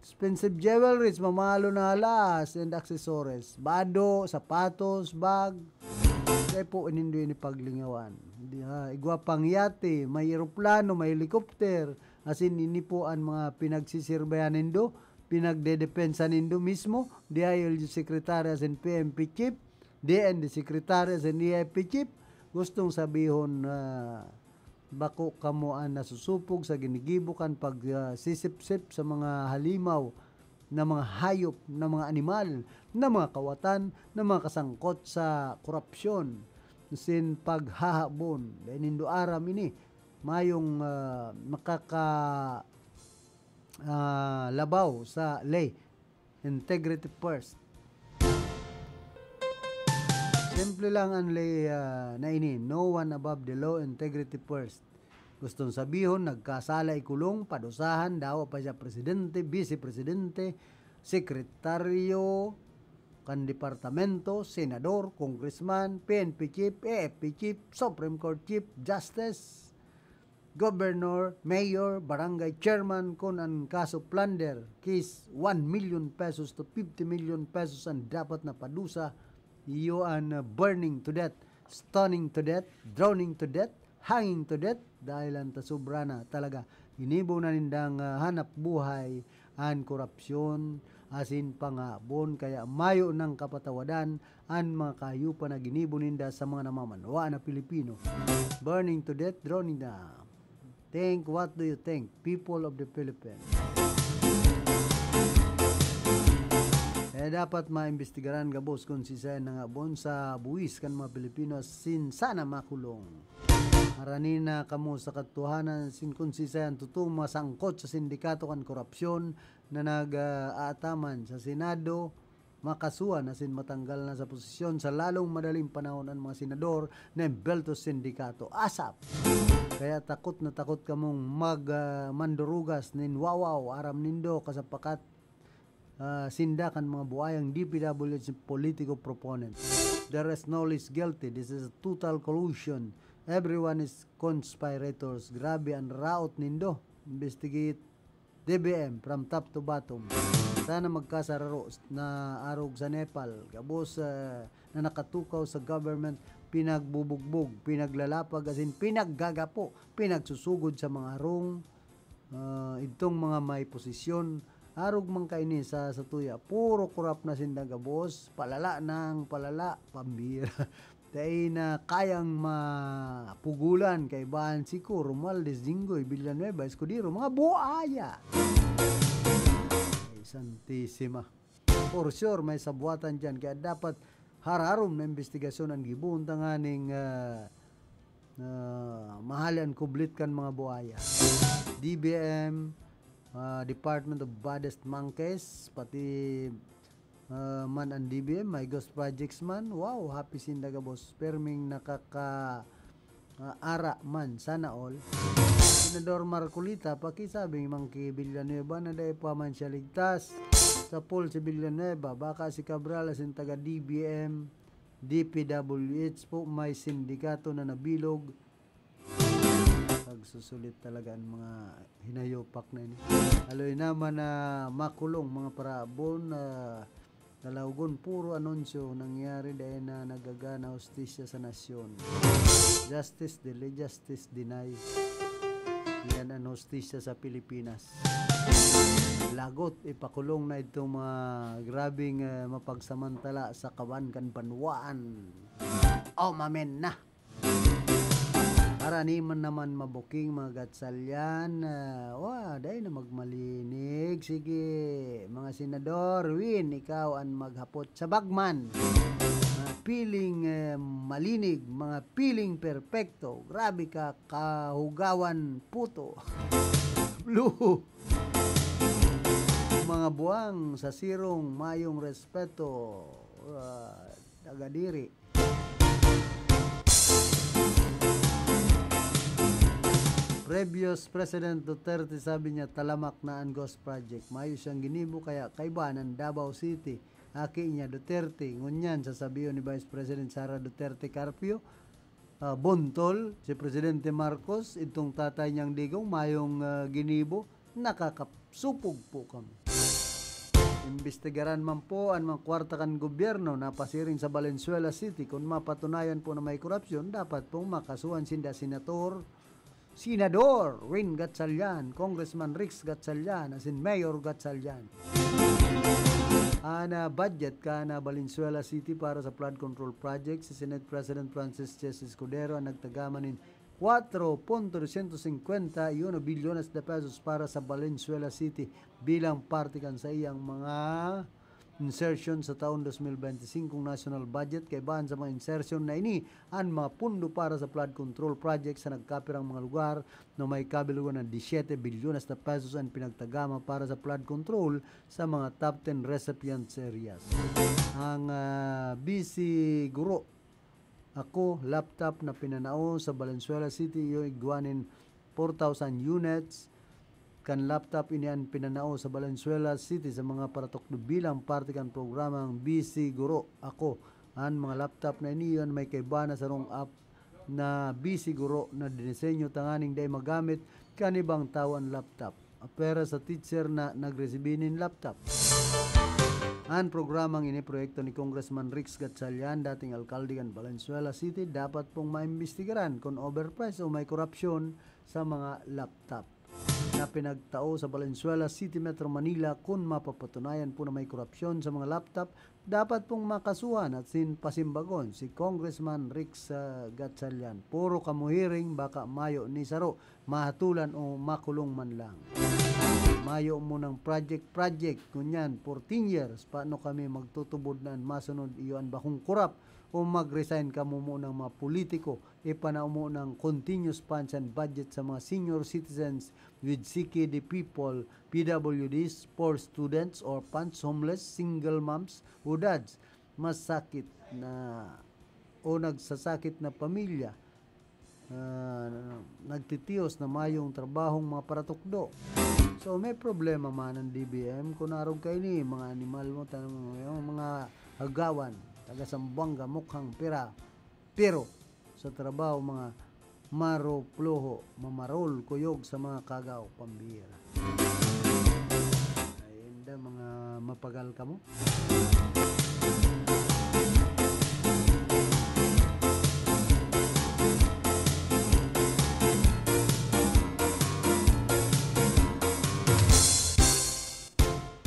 expensive jewelries, mamahalon na alas and accessories, bado, sapatos, bag, kaya po inindoy ni paglingawan. Igwapang yate, may eroplano, may helicopter, asin ini po ang mga pinagsisirbayan nindo, pinagdedepensa nindo mismo, DILG Secretary as in PNP Chief, DND Secretary as in EFP Chief, gustong sabihon bako kamo ang nasusupog sa ginigibukan pag sisip-sip sa mga halimaw na mga hayop, na mga animal, na mga kawatan, na mga kasangkot sa korupsyon, sin paghahabon. Dahil nindo aram ini, mayong labaw sa lay. Integrity first. Simple lang ang lay na ini. No one above the law, integrity first. Gustong sabihon, nagkasala ikulong, padusahan, daw pa siya presidente, vice-presidente, sekretaryo, kan departamento, senador, congressman, PNP Chief, AFP Chief, Supreme Court Chief, Justice, Governor, Mayor, Barangay Chairman kung ang kaso plunder, case 1 million pesos to 50 million pesos ang dapat na padusa, iyo ang burning to death, stoning to death, drowning to death, hanging to death, dahil ang tasubra na talaga. Inibo na nindang hanap buhay ang korupsyon, asin pangabon, kaya mayo ng kapatawadan ang mga kayupa na ginibo ninda sa mga namamanwa na Pilipino. Burning to death, drowning na. Think, what do you think, people of the Philippines? Dapat maimbestigaran gabos kung sisayan na nga bon sa buwis kan mga Pilipino sin sana makulong. Maranin na kamo sa katuhanan sin kung sisayan tutong masangkot sa sindikato kan korupsyon na nag-aataman sa Senado, makasuhan na sin matanggal na sa posisyon sa lalong madaling panahon ang mga senador na imbelto sindikato. ASAP! Kaya takot na takot kamong mandurugas nin wawaw aram nindo kasapakat sindakan mga buhayang DPWH political proponents. The rest no less guilty. This is a total collusion Everyone is conspirators. Grabe ang raot nindo. Investigate DBM from top to bottom. Sana magkasararo na arog sa Nepal. Gabos na nakatukaw sa government, pinagbubugbog, pinaglalapag, as in pinaggagapo, pinagsusugod sa mga arong itong mga may posisyon. Arog man kaini sa tuya. Puro kurap na sindaga boss. Palala ng palala. Pambira. Dahil na kayang mapugulan kay Bahan Sico, Romualdez, Jinggoy, Villanueva, Escudero, mga buaya. Ay, Santissima. For sure, may sabuatan dyan. Kaya dapat hararom na investigasyon ang gibun tanganing mahalan kublit kan mga buaya. DBM, Department of Baddest Monkeys, pati man ang DBM, may Ghost Projects man. Wow, happy sindaga boss. Perming nakaka ara man, sana all. Senador Marcolita, pakisabing Mangki Villanueva na dahil pa man siya ligtas. Sa poll si Villanueva, baka si Cabral asin taga DBM, DPWH po, may sindikato na nabilog. Pagsusulit talaga ang mga hinayopak na ini. Aloy naman na makulong mga parabon na dalawgon, puro anunsyo nangyari dahil na nagagana hustisya sa nasyon. Justice delay, justice deny. Yan ang hustisya sa Pilipinas. Lagot, ipakulong na itong mga grabing mapagsamantala sa Kawan Banwaan. Oh, mamen na! Para ni man naman mabuking mga gatsalyan. Dahil na magmalinig. Sige, mga senador, win, ikaw ang maghapot sa bagman. Mga piling malinig, mga piling perpekto. Grabe ka, kahugawan puto. Blue. Mga buwang sa sirong mayong respeto. Tagadiri. Previous President Duterte, sabi niya, talamak na ang Ghost Project. Mayo siyang ginibo kaya kaibanan Davao City. Aki niya Duterte. Ngunyan, sasabihin ni Vice President Sara Duterte Carpio, Bontol, si Presidente Marcos, itong tatay niyang digong, mayong ginibo, nakakasupog po kami. Imbestigaran man po ang mga kwarta kan gobyerno na pasiring sa Valenzuela City. Kung mapatunayan po na may korupsyon, dapat pong makasuhan sinda Senador Win Gatchalian, Congressman Rix Gatchalian, as in Mayor Gatchalian. Ana budget ka na Valenzuela City para sa flood control project. Si Senate President Francis Ches Escudero ang nagtagaman ng 4.251 bilyones de pesos para sa Valenzuela City bilang parte kan sa iyang mga insertion sa taon 2025 national budget. Kay bahan sa mga insertion na ini ang mga pundo para sa flood control project sa nagkapirang mga lugar na may kabilugan ng 17 bilyones na pesos ang pinagtagama para sa flood control sa mga top 10 recipients areas. Ang BC Guro ako laptop na pinanao sa Valenzuela City yung igwanin 4,000 units. Kan laptop ini ang pinanao sa Valenzuela City sa mga paratokdo bilang parte kan programang BC Guro Ako. Ang mga laptop na ini may kaibana sa rong app na BC Guro na dinisenyo tanganing day magamit kanibang tawan laptop. Pera sa teacher na nagresibinin laptop. Ang programang ini proyekto ni Congressman Rix Gatchalian, dating alkalde kan Valenzuela City, dapat pong maimbestigaran kung overprice o may korupsyon sa mga laptop na pinagtao sa Valenzuela City, Metro Manila. Kung mapapatunayan po na may korupsyon sa mga laptop, dapat pong makasuhan at pasimbagon si Congressman Rix Gatchalian. Puro kamuhiring, baka mayo ni Saro, mahatulan o makulong man lang. Mayo mo ng project, kunyan, 14 years, paano kami magtutubod na masunod iyon ba kung kurap o mag-resign ka mo ng mga politiko, ipanao mo ng continuous funds and budget sa mga senior citizens with CKD people, PWDs, poor students, orphans, homeless, single moms, o dads, masakit na o nagsasakit na pamilya, nagtitiyos na mayong trabahong mga paratukdo. So may problema man ang DBM kung narog kayo ni mga animal mo, mga hagawan, taga Sambuanga, mukhang pira, pero sa trabaho mga Maroploho, mamarol, kuyog sa mga kagaw, pambira. Ayun da, mga mapagal ka mo.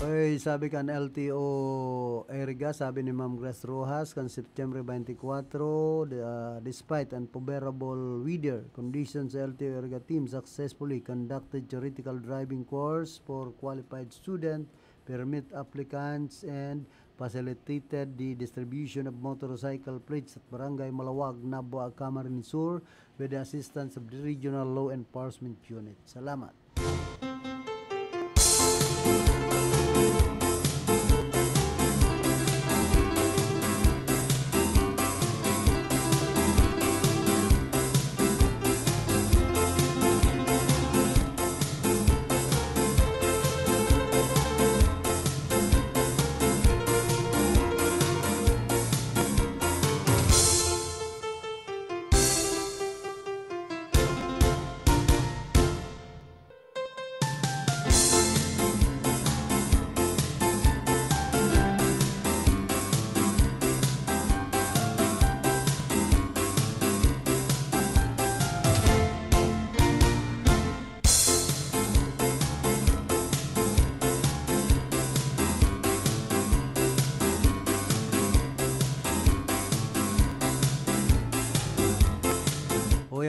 Oy, sabi kan LTO Eriga, sabi ni Ma'am Grace Rojas, kan September 24, despite unfavorable weather conditions, LTO Eriga team successfully conducted theoretical driving course for qualified student, permit applicants, and facilitated the distribution of motorcycle plates at Barangay Malawag, Nabua, Camarines Sur with the assistance of the Regional Law Enforcement Unit. Salamat.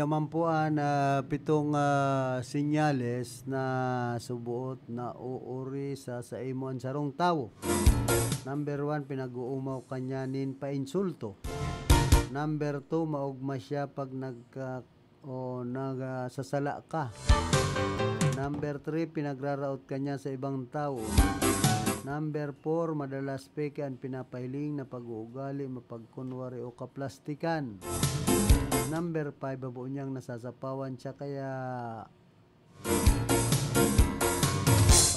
Mampuan pitong sinyales na subuot na uuri sa imong sarong tawo. Number 1, pinag-uumaw kanyanin pa insulto. Number 2, maugma siya pag nagsasala ka. Number 3, pinagraraot kanya sa ibang tao. Number 4, madalas peke ang pinapahiling na pag-uugali, mapagkunwari o kaplastikan. Number 5, babuo niyang nasasapawan siya kaya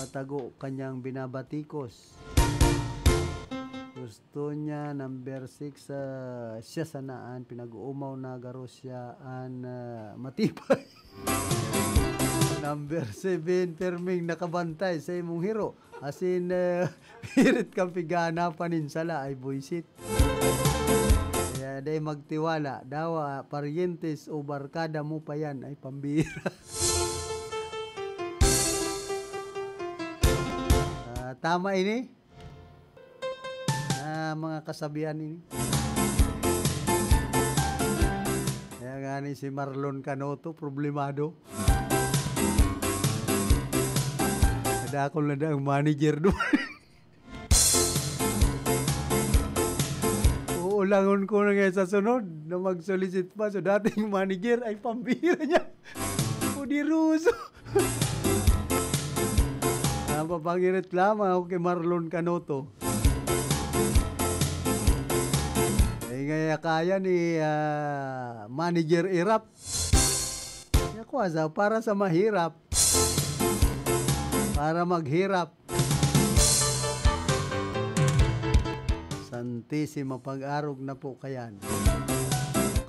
patago kanyang binabatikos. Gusto niya. Number 6, siya sanaan, pinag-uumaw na garo siya matibay. Number 7, perming nakabantay sa imong hiro. As in, pirit kang pigana paninsala ay buisit. Kaya day magtiwala. Dawa, parientes o barkada mo pa yan ay pambira. Tama ini. Mga kasabihan ini. Kaya gani si Marlon Canoto, problemado. Ada ako na ang manager doon. Ulangon ko na ngayon sa sunod na mag-solicit pa. So dating manager ay pambira niya. Pudiruso. Papangireklamo ako kay Marlon Canoto. Ay kaya ni manager Irap. Ako para sa mahirap. Para maghirap. Santisima pag-arog na po kayan.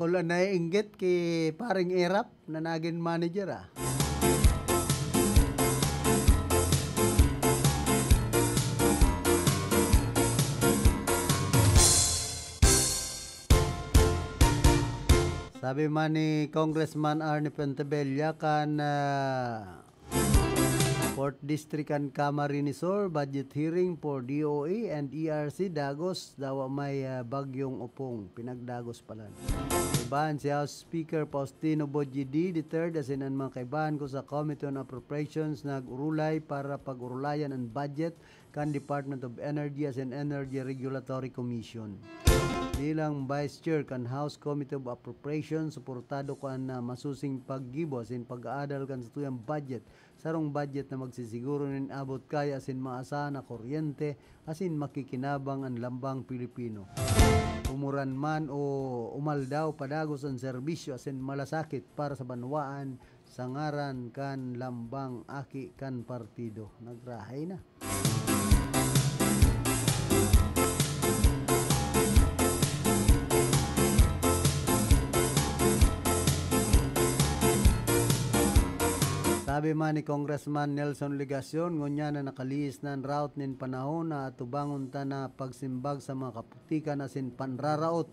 Kung naiinggit kay paring Irap na naging manager Sabi man ni Congressman Arnie Pentebella kan 4th District and Camarines Sur budget hearing for DOE and ERC Dagos dawa may bagyong upong pinagdagos pala. Kaibahan si House Speaker Faustino Bojidi III asin ang mga kaibahan ko sa Committee on Appropriations nag-urulay para pag-urulayan ang budget kan Department of Energy asin Energy Regulatory Commission. Bilang Vice Chair kan House Committee of Appropriations, suportado kan na masusing paggibo asin pag-aadal kan sa tuyang budget. Sarong budget na magsisiguro nin abot kaya asin maasahan na kuryente asin makikinabang ang lambang Pilipino. Umuran man o umaldaw padagos ang serbisyo asin malasakit para sa banwaan sangaran kan lambang aki kan partido. Nagrahay na. Labi man ni Congressman Nelson Legacion, ngunya na nakaliis na ang route nin panahon na atubangon ta na pagsimbag sa mga kaputikan asin panraraot.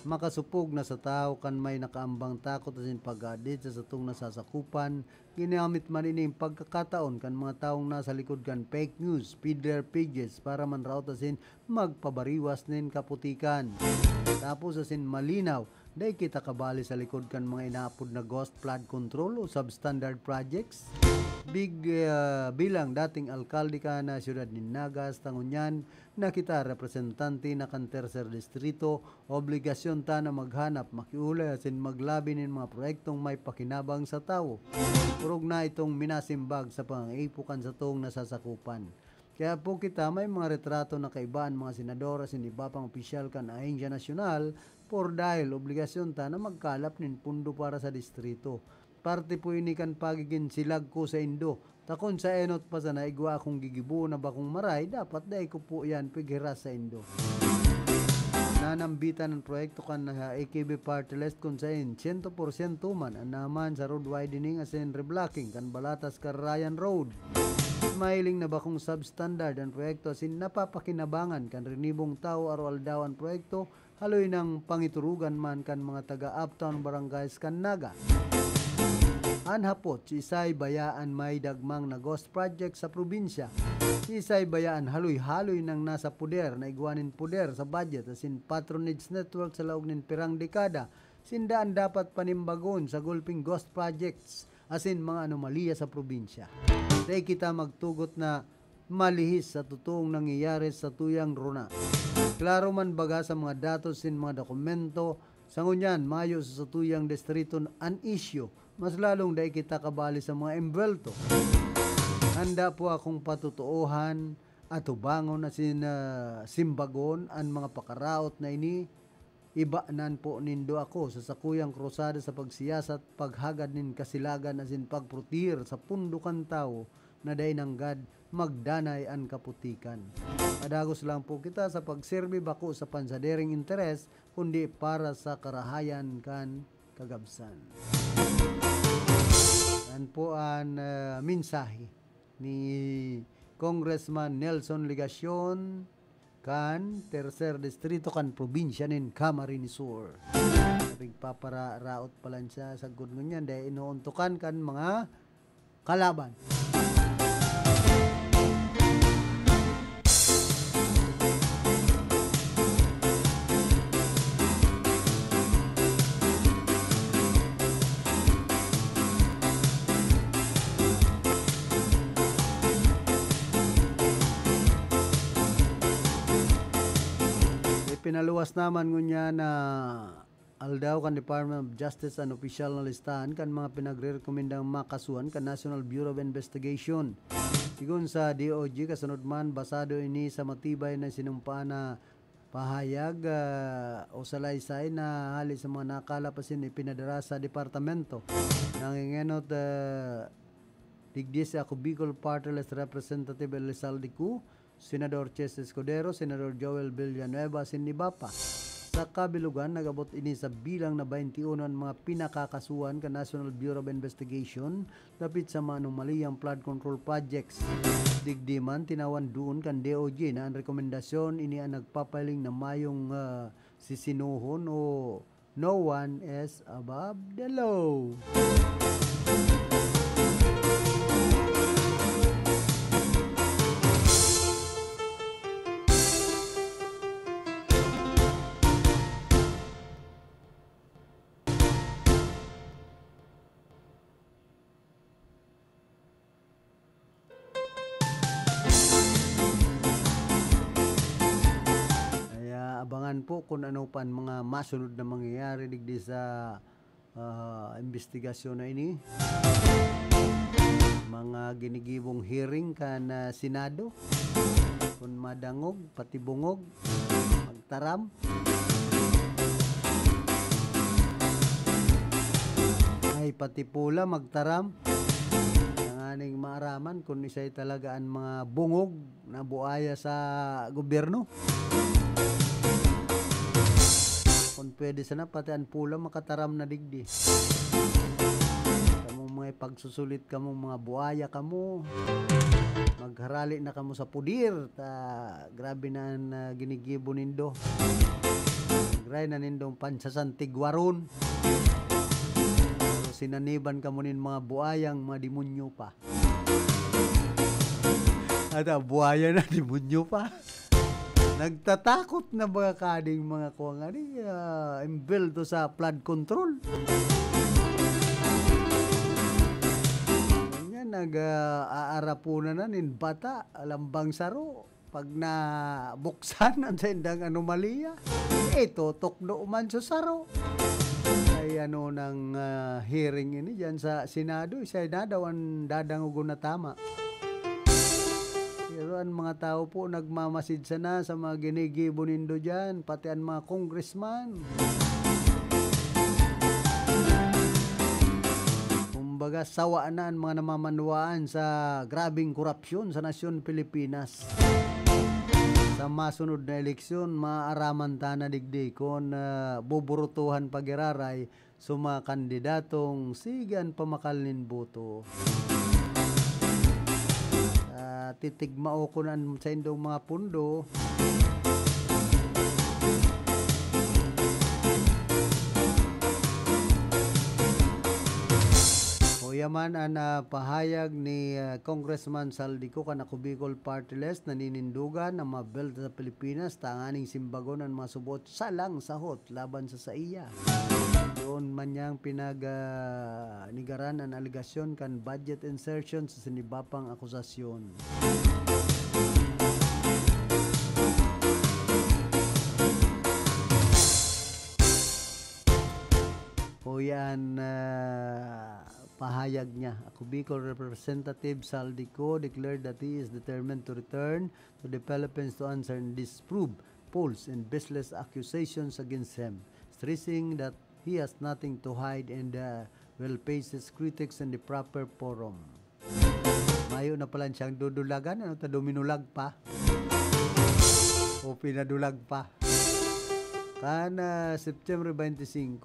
Makasupog na sa tao kan may nakaambang takot asin pag-adit sa satong nasasakupan. Ginamit man ini pagkakataon kan mga taong nasa likod kan fake news, feed their pages para man raot asin magpabariwas nin kaputikan. Tapos asin malinaw, dahil kita kabali sa likod kan mga inaapod na ghost flood control o substandard projects. Bilang dating alkalde ka na siyudad ni Nagas, tangunyan na kita representante na kan tercer distrito, obligasyon ta na maghanap, makiulay asin maglabi nin mga proyektong may pakinabang sa tao. Purog na itong minasimbag sa pangipukan sa tong nasasakupan. Kaya po kita may mga retrato na kaibaan mga senador asin iba pang opisyal kan ahensya nasyonal por dahil obligasyon ta na magkalap nin pundo para sa distrito. Parte po ini kan pagiging silag ko sa Indo. Takon sa enot pa sa naigwa akong gigibo na bakong maray, dapat dahil ko po yan pighiras sa Indo. Nanambitan ng proyekto kan na AKB Party List kung saan 100% man ang naman sa road widening asin reblocking kan Balatas Carayan Road. Smiling na bakong substandard ang proyekto asin napapakinabangan kan rinibong tao araw-aldaw ang proyekto haloy ng pangiturugan man kan mga taga uptown barangays kan Naga. Anhapot, si Isay Bayaan may dagmang na ghost project sa probinsya. Si Isay Bayaan haloy-haloy ng nasa puder na igwanin puder sa budget asin patronage network sa laog nin pirang dekada. Sindaan dapat panimbagon sa gulping ghost projects asin mga anomalya sa probinsya. Dahil kita magtugot na malihis sa totoong nangyayari sa tuyang runa. Klaro man baga sa mga datos sin mga dokumento, sa ngunyan mayo sa tuyang distrito an issue, mas lalong dahil kita kabali sa mga embelto. Handa po akong patutuohan at ubangon na simbagon ang mga pakaraot na ini. Ibaanan po nindo ako sa sakuyang krusada sa pagsiyasat, paghagad nin kasilagan asin pagprutir sa pundukan tao na day nanggad magdanay ang kaputikan. Adagos lang po kita sa pagserbi bako sa pansadering interes kundi para sa karahayan kan kagabsan. Yan po ang mensahe ni Congressman Nelson Legacion kan tercer distrito kan probinsya nin Camarines Sur. Pagpaparaot pala siya sa good ngunyan dahil inuuntukan kan mga kalaban. Pinaluwas naman ngunya na aldaw kan Department of Justice and official na listahan kan mga pinagre-rekomendang makasuhan kan National Bureau of Investigation. Sigun sa DOJ kasunod man basado ini sa matibay na sinumpaan na pahayag o salaysay na hali sa mga nakalapasin ipinadara sa departamento. Nangingenot digdi sa Bicol Party List Representative Elizalde Cu, Senador Ches Escudero, Senador Joel Villanueva, Sinibapa. Sa kabilugan, nagabot ini sa bilang na 21 ang mga pinakakasuhan ka National Bureau of Investigation dapit sa mga anomaliyang flood control projects. Digdiman, tinawan doon kan DOJ na ang rekomendasyon ini ang nagpapaling na mayong sisinuhon o no one is above the law. Abangan po kung ano pa mga masunod na mangyayari digdi sa investigasyon na ini. Mga ginigibong hearing kan Senado kung madangog, pati bungog, magtaram. Ay pati pula magtaram. Ang aning maaraman kung isa'y talaga ang mga bungog na buaya sa gobyerno. Kung pwede sana pati ang pula makataram na digdi. Sa mga may pagsusulit kamo mga buhaya kamo. Magharali na kamo sa pudir. Grabe na ginigibo nindo. Gray na nindong pansasantigwaron. Sinaniban kamo nin mga buhayang mga demonyo pa. At buhaya na demonyo pa. Nagtatakot na mga kading mga kuwang imbel to sa flood control. Ganyan, nag-aarapunan na nin bata, lambang saro. Pag nabuksan ang sendang anomalya, tutok man sa saro. Ay ng hearing ini dyan sa Senado, siya na daw ang dadangugo na tama. Pero ang mga tao po nagmamasid sana sa mga ginigibo nindo dyan, pati ang mga congressman. Kumbaga, sawa na ang mga namamanwaan sa grabing korupsyon sa nasyon Pilipinas. Sa masunod na eleksyon, maaaraman ta na digdikon na buburutuhan pagiraray sa mga kandidatong sigan pamakalnin boto. Titigmao ko na sa indong mga pundo. O yaman ang pahayag ni Congressman Saldico kanako Bicol Party List na ninindugan ang mga belt sa Pilipinas tanganing simbagon ang mga subot salang sahot laban sa iya. Doon man niyang nigaran ang aligasyon kan budget insertion sa sinibapang akusasyon. O yan pahayag niya. Ako Bicol Representative Saldico declared that he is determined to return to the Philippines to answer and disprove false and baseless accusations against him, stressing that he has nothing to hide and will face his critics in the proper forum. Mayo na pala siyang dudulagan, duminulag pa. O pinadulag pa. Kana September 25,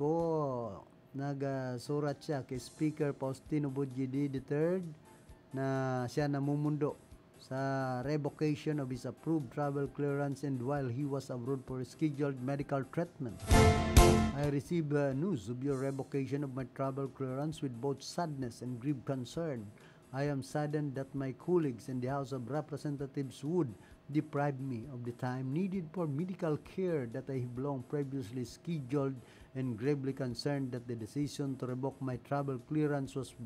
nagsurat siya kay Speaker Faustino Budjidi III na siya namumundo sa revocation of his approved travel clearance and while he was abroad for scheduled medical treatment. I received news of your revocation of my travel clearance with both sadness and grave concern. I am saddened that my colleagues in the House of Representatives would deprive me of the time needed for medical care that I have long previously scheduled and gravely concerned that the decision to revoke my travel clearance was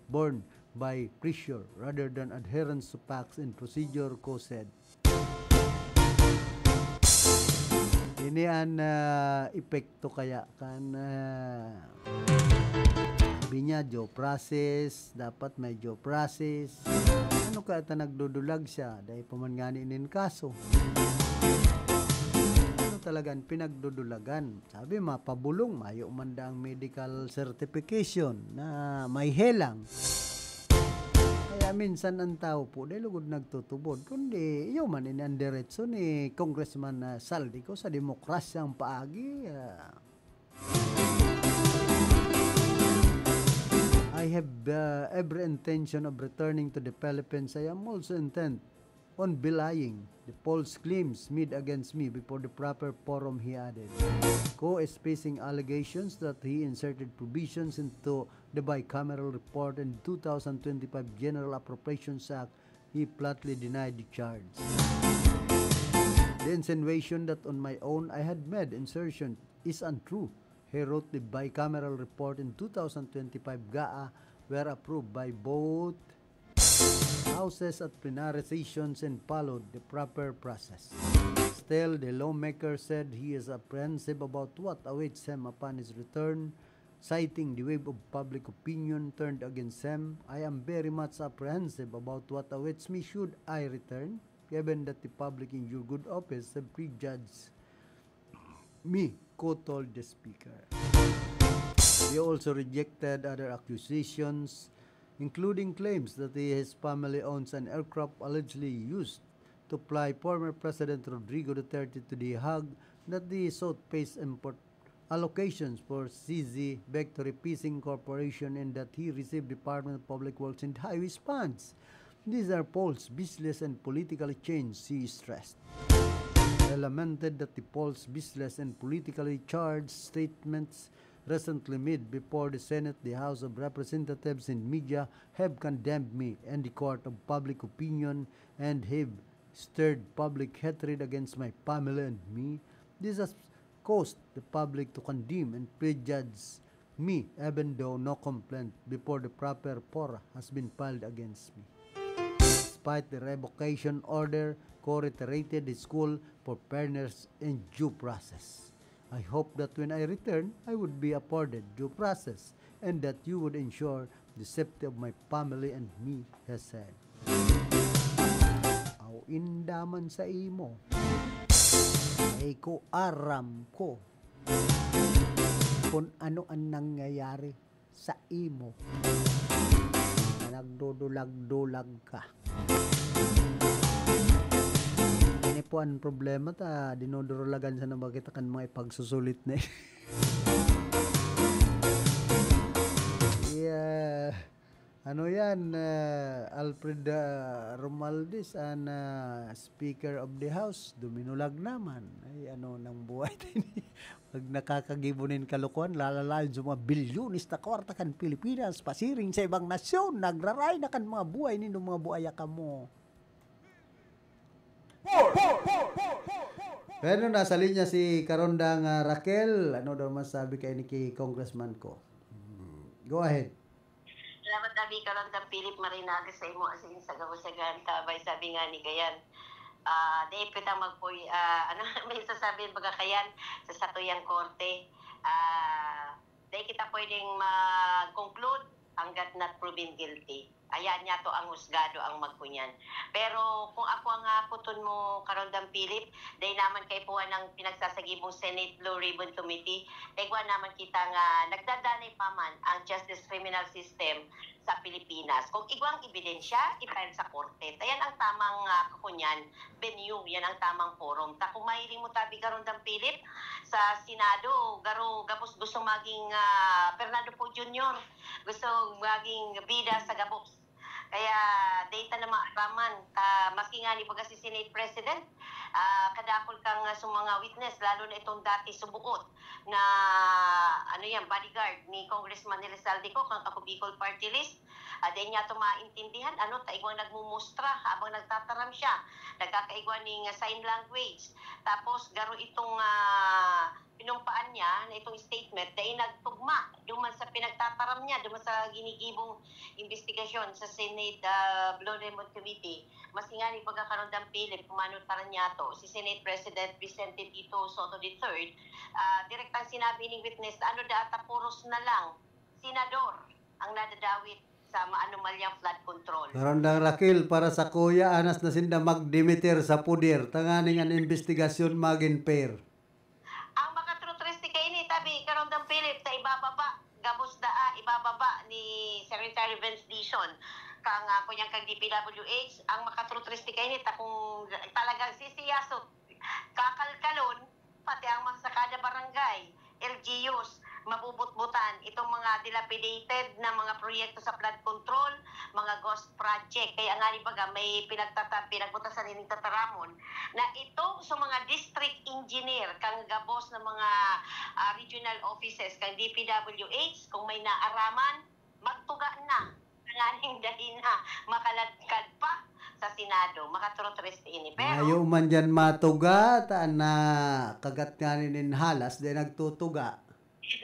borne by pressure rather than adherence to facts and procedure, ko said. Ini ang epekto kaya kan binya due process, dapat may due process. Ano kaya nagdudulag siya dahil pamangani inin kaso. Ano talagang pinagdudulagan? Sabi mapabulong, mayo man ang medical certification na may helang. Kaya minsan ang tao po, dahil lugod nagtutubod, kundi iyo man ang diretso ni Congressman Saldico sa demokrasyang paagi. I have every intention of returning to the Philippines. I am also intent on belying the false claims made against me before the proper forum, he added. Ko is facing allegations that he inserted provisions into the bicameral report and 2025 General Appropriations Act. He flatly denied the charge. The insinuation that on my own I had made insertion is untrue. He wrote the bicameral report in 2025 GAA were approved by both houses at plenary sessions and followed the proper process. Still, the lawmaker said he is apprehensive about what awaits him upon his return, citing the wave of public opinion turned against him. I am very much apprehensive about what awaits me should I return, given that the public in your good office have prejudged me, Ko told the speaker. He also rejected other accusations, including claims that his family owns an aircraft allegedly used to fly former President Rodrigo Duterte to The Hague, that the South faced allocations for CZ Victory Piecing Corporation and that he received Department of Public Works and Highways funds. These are false, business, and politically changed, he stressed. I lamented that the false, business, and politically charged statements recently made before the Senate, the House of Representatives, and media have condemned me and the court of public opinion and have stirred public hatred against my family and me. This has caused the public to condemn and prejudge me even though no complaint before the proper fora has been filed against me. Despite the revocation order, co reiterated the school for fairness and due process. I hope that when I return, I would be afforded due process and that you would ensure the safety of my family and me, he said. Aw indaman sa imo, ay ko aram ko kung ano ang nangyayari sa imo na nagdudulag-dulag ka. Ini po ang problema ta, dinudurulagan sa naman kita kan mga ipagsusulit na yeah. Ano yan, Alfred Romualdez, ang Speaker of the House, duminulag naman. Ay, ano nang buhay din. Pag nakakagibunin kalukuhan, lalalayon sa mga bilyonis na kwarta kan Pilipinas, pasiring sa ibang nasyon, nagraray na kan mga buhay nino mga buhaya ka mo. Pero nasa linya si Karondang Raquel, ano daw masabi kay ni Congressman ko? Go ahead.
Salamat abi karon kang Philip Marinaga sa imo asin sa gabusagan tabay sabi nga ni Gayan. Dahil pita magpoy ano may sasabihin baga kayan sa satuyang korte. Dahil kita pwedeng mag-conclude hanggat not proven guilty. Ayan niya to ang husgado ang magkunyan. Pero kung ako ang puton mo Karondang Philip, dahil naman kay puwan ng pinagsasagibong Senate Blue Ribbon Committee, dahil naman kita nga nagdadanay pa man ang justice criminal system sa Pilipinas. Kung igwang ebidensya, i-file sa korte. Ayan ang tamang kakunyan, venue, yan ang tamang forum. Ta kung mahiling mo tabi Karondang Philip, sa Senado, gapos gusto maging Fernando Po Jr., gusto maging bida sa gabos. Kaya data na maaraman, maski nga ni baga si Senate President, kadakol kang mga witness, lalo na itong dati subuot na ano yan, bodyguard ni Congressman Elizalde ko, kang ako Bicol Party List. Dahil niya ito maintindihan, taigwang nagmumustra habang nagtataram siya, nagkakaigwan ng sign language. Tapos garo itong pinumpaan niya na itong statement dahil nagtugma duman sa pinagtataram niya, duman sa ginigibong investigasyon sa Senate Blue Ribbon Committee. Mas nga ni Karondang Philip, kumanutaran niya to, si Senate President Vicente Tito Soto III, direktang sinabi ng witness, data puros na lang, senador ang nadadawit sa maanumalyang flood control.
Karondang Raquel, para sa kuya, anas na sinda magdimiter sa puder, tanganing ang investigasyon magin fair.
Ang makatrutristi kay ni tabi Karondang Philip sa ibababa, gabos ibababa ni Secretary Vince Dizon kang kunyang kang DPWH, ang makatrutristi kay ni kung talagang sisiyasot kakalkalon pati ang mga sakada barangay, LGUs, mabubutbutan itong mga dilapidated na mga proyekto sa flood control, mga ghost project. Kaya nga baga may pinagbutasan nining tataramon na ito sa mga district engineer kang gabos ng mga regional offices kang DPWH, kung may naaraman, magtuga na. Nganing dahil na makaladkad pa sa Senado, makatrotreste ini. Pero
ayaw man dyan matuga, taan na kagat nga ninin halas, dahil nagtutuga.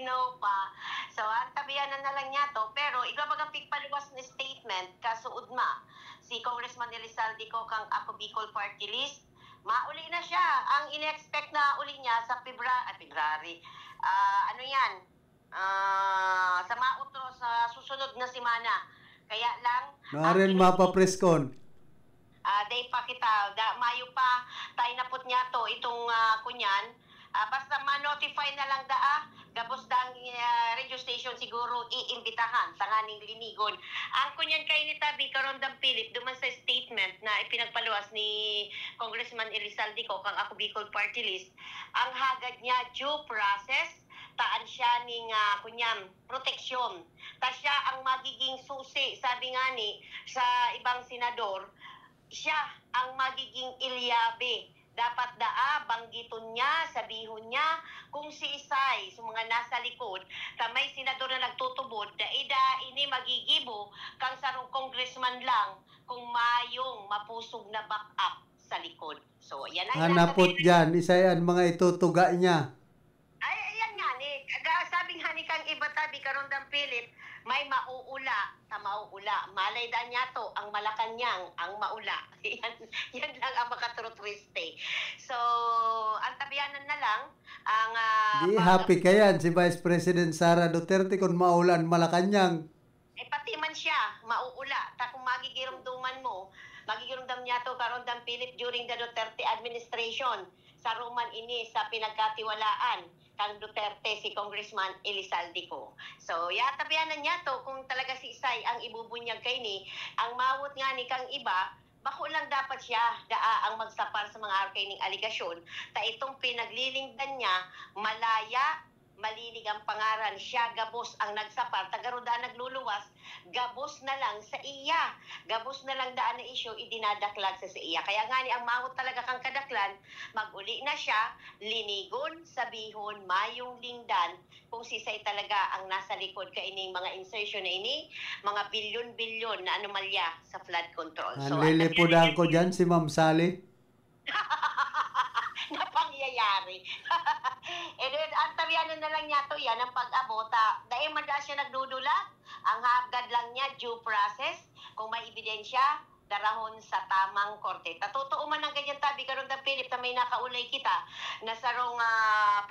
No pa. So, ang tabihan na lang niya to. Pero, ikaw bagang pigpaluwas na statement, kasuod ma, si Congressman Elizalde ko kang ako Bicol Party List, mauli na siya. Ang in-expect na uli niya sa February. Ano yan? Sa mautro, sa susunod na simana. Kaya lang,
Naarin mapapreskon.
day pa kita, Mayo pa, tayo naput niya to, itong kunyan. Basta ma-notify na lang gabos ang radio station siguro iimbitahan, tanganing linigon. Ang kunyan kay ni tabi Karondang Philip, duman sa statement na ipinagpaluwas ni Congressman Elizalde ko, kang ako Bicol Party List, ang hagad niya due process, taan siya ning kunyam proteksyon. Ta siya ang magiging susi, sabi nga ni sa ibang senador, siya ang magiging ilyabe. Dapat banggiton niya, sabihon niya kung si Isay, sa mga nasa likod, kamay senador na nagtutubod, ini magigibo kang sarong congressman lang kung mayong mapusog na backup sa likod. So, yan ang
Hanapot dyan, isa yan mga itutuga niya.
Ay, ayan nga ni. Sabi nga ni kang iba tabi karon dang Philip, may mauula, mauula. Malay da niya to, ang Malacanang, ang maula. yan lang ang makatrutwiste. So, ang tabianan na lang, ang...
Di happy ka yan, si Vice President Sara Duterte kung maulan Malacanang.
Pati man siya, mauula. Ta kung magigirumduman mo, magigirumdam niya to karon dang Philip during the Duterte administration. Sa Roman ini sa pinagkatiwalaan kang Duterte si Congressman Elizalde ko. So, tabianan niya to kung talaga si Isay ang ibubunyag kay ni, ang mawot nga ni kang iba, bako lang dapat siya ang magsapar sa mga arkaining aligasyon. Ta itong pinaglilingdan niya, malaya, malinig ang pangaran, siya gabos ang nagsapar, tagaroda nagluluwas, gabos na lang sa iya. Gabos na lang daan na isyo, idinadaklag sa iya. Kaya nga ni ang mawot talaga kang kadaklan, maguli na siya, linigon, sabihon, mayong lingdan, kung sisay talaga ang nasa likod kaining mga insertion na ini, mga bilyon-bilyon na anomalya sa flood control.
Ang lilipudan ko dyan si Ma'am Sally.
Na pangyayari. And then, ang tabianan na lang niya to yan, ang pag-abota. Dahil manda siya nagdudula, ang hagad lang niya, due process, kung may ebidensya, darahon sa tamang korte. Totoo man ang ganyan tabi karon da Philip na may nakaulay kita na sarong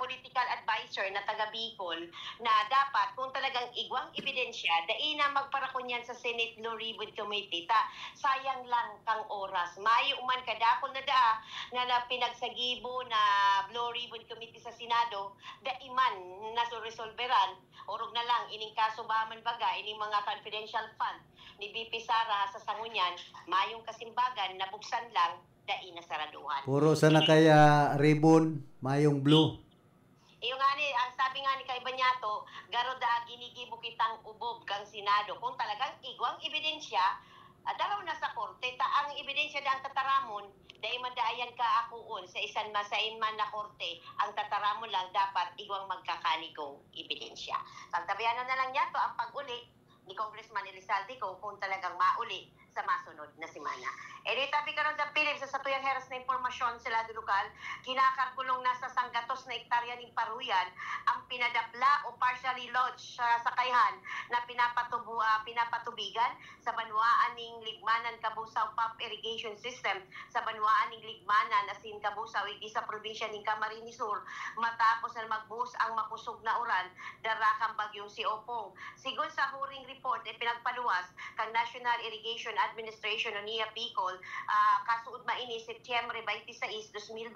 political advisor na taga Bicol na dapat kung talagang igwang ebidensya daina magparakunyan sa Senate Law Ribbon Committee ta sayang lang kang oras mayo man kadakol na na pinagsagibo na Law Ribbon Committee sa Senado daiman nasoresolveran orog na lang ining kaso ba man baga ining mga confidential fund ni BP Sara sa Sangunyan mayong kasimbagan nabuksan lang dai na saraduhan.
Puro sana kaya ribbon, mayong blue.
Iyo nga ni, ang sabi nga ni kay Banyato, garo da ginigibo kitang ubob kang Senado. Kung talagang igwang ebidensya, daraw na sa korte, ang ebidensya da ang tataramon, dahil madaayan ka akuon sa isan masain man na korte, ang tataramon lang dapat igwang magkakanigong ebidensya. Pagtabianan na lang yato ang pag-uli ni Congressman Elizalde ko kung talagang mauli sa masunod na semana. Tabi karon sa Philip sa satuyang heras na impormasyon sa lado lokal, kinakarkulong na sa sanggatos na hektarya ng Paruyan ang pinadapla o partially lodged sa sakayhan na pinapatubigan sa banwaan ng Ligmanan Kabusaw Pump Irrigation System sa banwaan ng Ligmanan asin Kabusaw idi sa probinsya ng Camarines Sur matapos na magbuhos ang makusog na uran darakang bagyong si Opong. Sigon sa huring report pinagpaluwas kang National Irrigation Administration o NIA Bicol kasuod maini Setyembre 26, 2025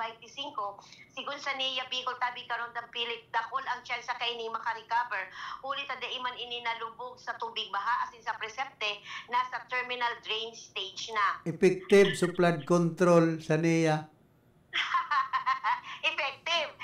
sigun sa NIA Bicol tabi karon ng pilit dakol ang chance kay ni makarecover ulit daiman ini nalubog sa tubig baha asin sa presepte nasa terminal drain stage na.
Effective sa flood control sa NIA.
Effective.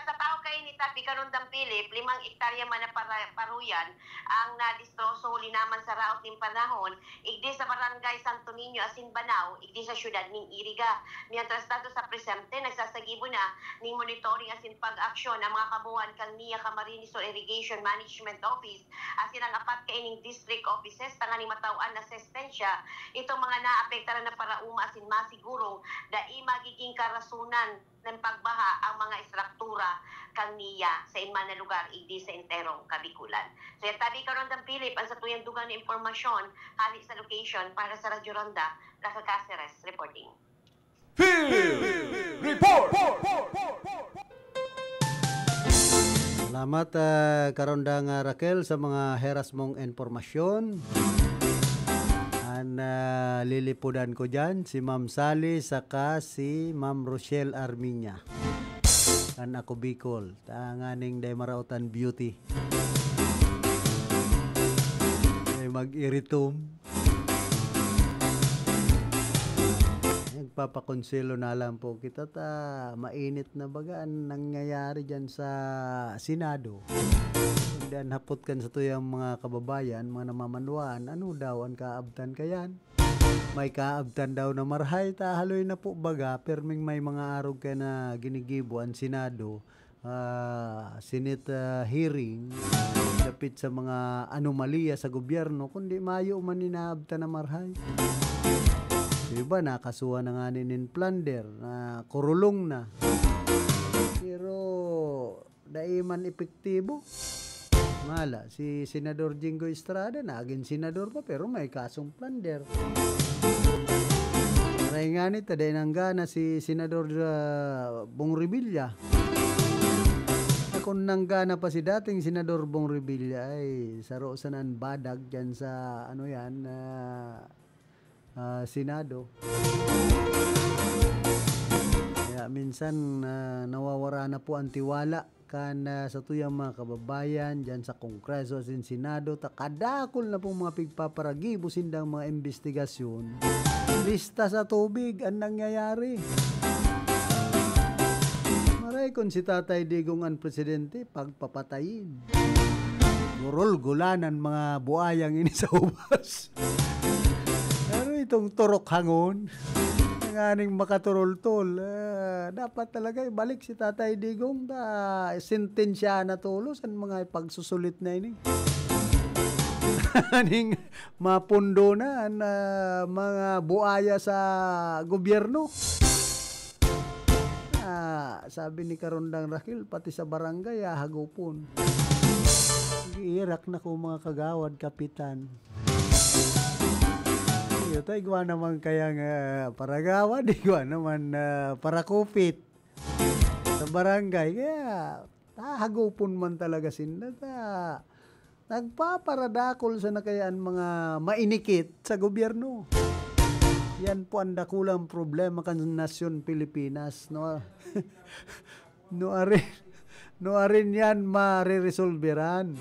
Sa tao kay ni tabi karon ng Philip 5 hektarya man na Paruyan ang nadistroso huli naman sa raot ng panahon igdi sa barangay Santo Niño asin Banao igdi sa syudad ning Iriga. Mientras tanto sa presente nagsasagibo na ning monitoring asin pag-aksyon ang mga kabuhan kang NIA Camarines Sur Irrigation Management Office asin ang apat kay ning district offices tanga ni matawan na assistensya itong mga naapektaran na parauma asin masigurong dai magiging karasunan ng pagbaha ang mga istruktura kang NIA sa iman na lugar igdi sa enterong Kabikulan. So yung tabi karon ng Philip ang sa tuyang dugang na impormasyon hali sa location para sa Radyo Ronda, Rafa Cáceres reporting.
Report! Salamat karondang Raquel sa mga heras mong informasyon. Lilipudan ko dyan si Ma'am Sally saka si Ma'am Rochelle Arminia kan ako Bicol tanganing day marautan beauty ay mag-iritum nagpapakonselo na lang po kita mainit na bagaan nangyayari dyan sa Senado. Dan hapot kan sa tuyang mga kababayan, mga namamanwaan, ano daw ang kaabtan kayan? May kaabtan daw na marhay, haloy na po baga, perming may mga arog ka na ginigibo ang Senado, Senate hearing, dapit sa mga anomalya sa gobyerno, kundi mayo man inaabtan na marhay. Diba, nakasuha na nga ninin plunder, na kurulong na. Pero, daiman epektibo. Mala, si Senador Jingo Estrada, naging senador pa, pero may kasong plunder. Maray nga nito, dahil nanggana si Senador Bong Revilla. Kung nanggana pa si dating Senador Bong Revilla, ay saro sanan badag dyan sa, ano yan, Senado. Kaya minsan nawawara na po ang tiwala kan sa tuyang mga kababayan dyan sa Kongreso at Senado. Kadakol na po mga pigpaparagibo sindang mga investigasyon. Lista sa tubig ang nangyayari. Maray kung si Tatay Digong ang presidente, pagpapatayin. Gulanan mga buayang ini sa ubas. Pero itong turok hangon, nganing makaturol-tol, dapat talaga ibalik si Tatay Digong sentensya na tulos ang mga pagsusulit na ini. Aning mapundo na mga buaya sa gobyerno. Sabi ni Karondang Rakil, pati sa barangay hagupon. Iirak na ko mga kagawad, kapitan. Ito igwa naman kayang paragawa, igwa naman para kupit sa barangay. Kaya hagupon man talaga sinda. Nagpaparadakol sa nakayaan mga mainikit sa gobyerno. Yan po ang dakulang problema kan nasyon Pilipinas. No? no arin yan mariresolveran.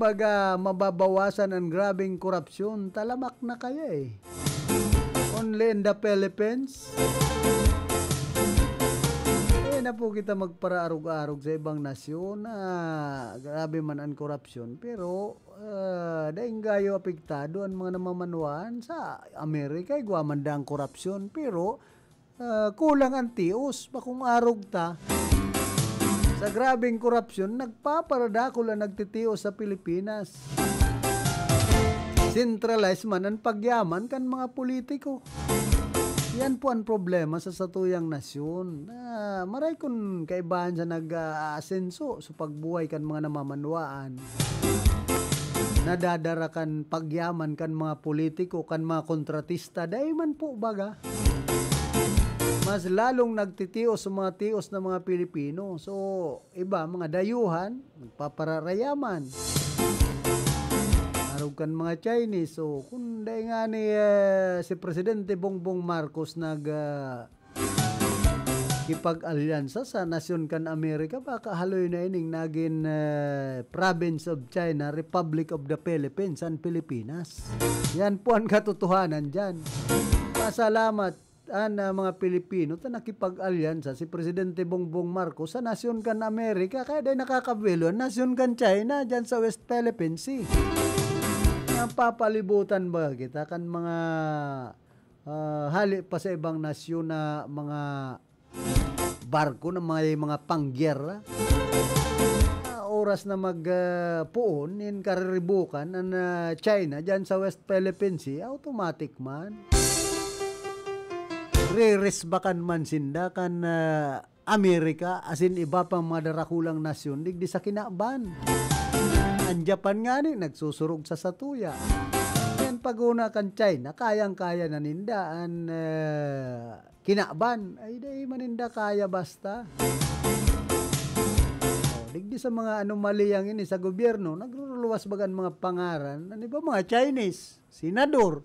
Kumbaga, mababawasan ang grabing korupsyon, talamak na kaya eh. Only in the Philippines. Na po kita magpara-arog-arog sa ibang nasyon na grabe man ang korupsyon. Pero, daing gayo apektado ang mga namamanwaan sa Amerika, igwamanda ang korupsyon. Pero, kulang ang tios. Bakong arog ta. Sa grabing korupsyon, nagpaparadakol ang nagtitios sa Pilipinas. Centralize man ang pagyaman kan mga politiko. Yan po ang problema sa satuyang nasyon. Maray kung kaibahan sa nag-asenso sa pagbuhay kan mga namamanwaan. Nadadara kan pagyaman kan mga politiko, kan mga kontratista, dahil man po baga. Mas lalong nagtitios sa mga tios na mga Pilipino. So, iba, mga dayuhan, magpapararayaman. Arog kan mga Chinese. So, kung dahil nga ni si Presidente Bongbong Marcos kipag-alyansa sa nasyon kan Amerika, baka haloy na ining naging Province of China, Republic of the Philippines, ang Pilipinas. Yan po ang katotohanan dyan. Pasalamat mga Pilipino ta nakipag-alyansa si Presidente Bongbong Marcos sa nasyon kan Amerika, kaya dahil nakakabilo nasyon kan China dyan sa West Philippine Sea. Napapalibutan ba kita kan mga hali pa sa ibang nasyon na mga barko na mga pangyera. Oras na magpuon in kariribukan ang China dyan sa West Philippine Sea, automatic man. Re-resbakan man sinda kan Amerika asin iba pang mga darakulang nasyon digdi sa kinaban. Ang Japan nga ni nagsusurog sa satuya. Yan paguna kan China, kayang-kaya na ninda ang kinaban. Ay dahi maninda kaya basta. Digdi sa mga anomaliyang ini sa gobyerno, nagluluwas bagan mga pangaran. Ano ba mga Chinese? Senador.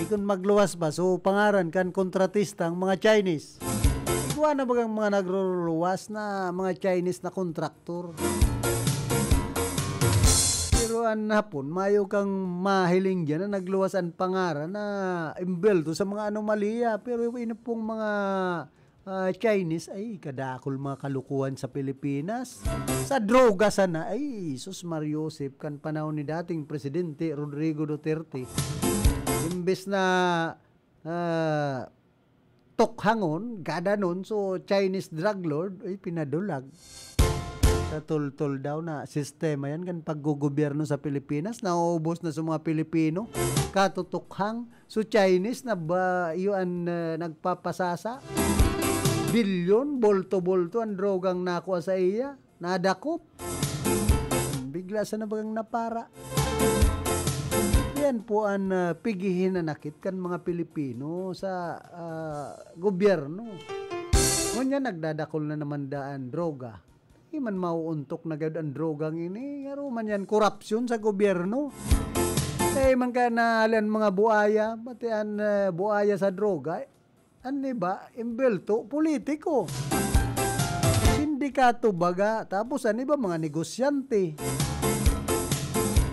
Kung magluwas ba, so pangaran kan kontratista ang mga Chinese. Ikuha na bagang mga nagluluwas na mga Chinese na kontraktor. Pero an hapon, mayo kang mahiling dyan na nagluwasan pangaran na imbelto sa mga anomalya. Pero ino pong mga Chinese, ay kadakol mga kalukuhan sa Pilipinas. Sa droga sana, ay sus Mariosep, kan panahon ni dating Presidente Rodrigo Duterte. Imbes na tokhangon, gadanon, so Chinese drug lord, ay pinadulag. Sa tol-tol daw na sistema yan kan paggugobyerno sa Pilipinas, nauubos na sa mga Pilipino, katutukhang, so Chinese na ba yun nagpapasasa? Bilyon, bolto-bolto ang drogang nakuha sa iya, nadakop. Bigla sa nabagang napara. Yan po ang pigihin na nakit kan mga Pilipino sa gobyerno. Ngunyan nagdadakol na naman daan droga. Iman mauuntok na gad ang drogang ini. Ngaro man yan korupsyon sa gobyerno. Eh man ka nahalan mga buaya, pati ang buaya sa droga. Ano ba? Imbelto, politiko. Sindikato baga. Tapos ano ba? Mga negosyante.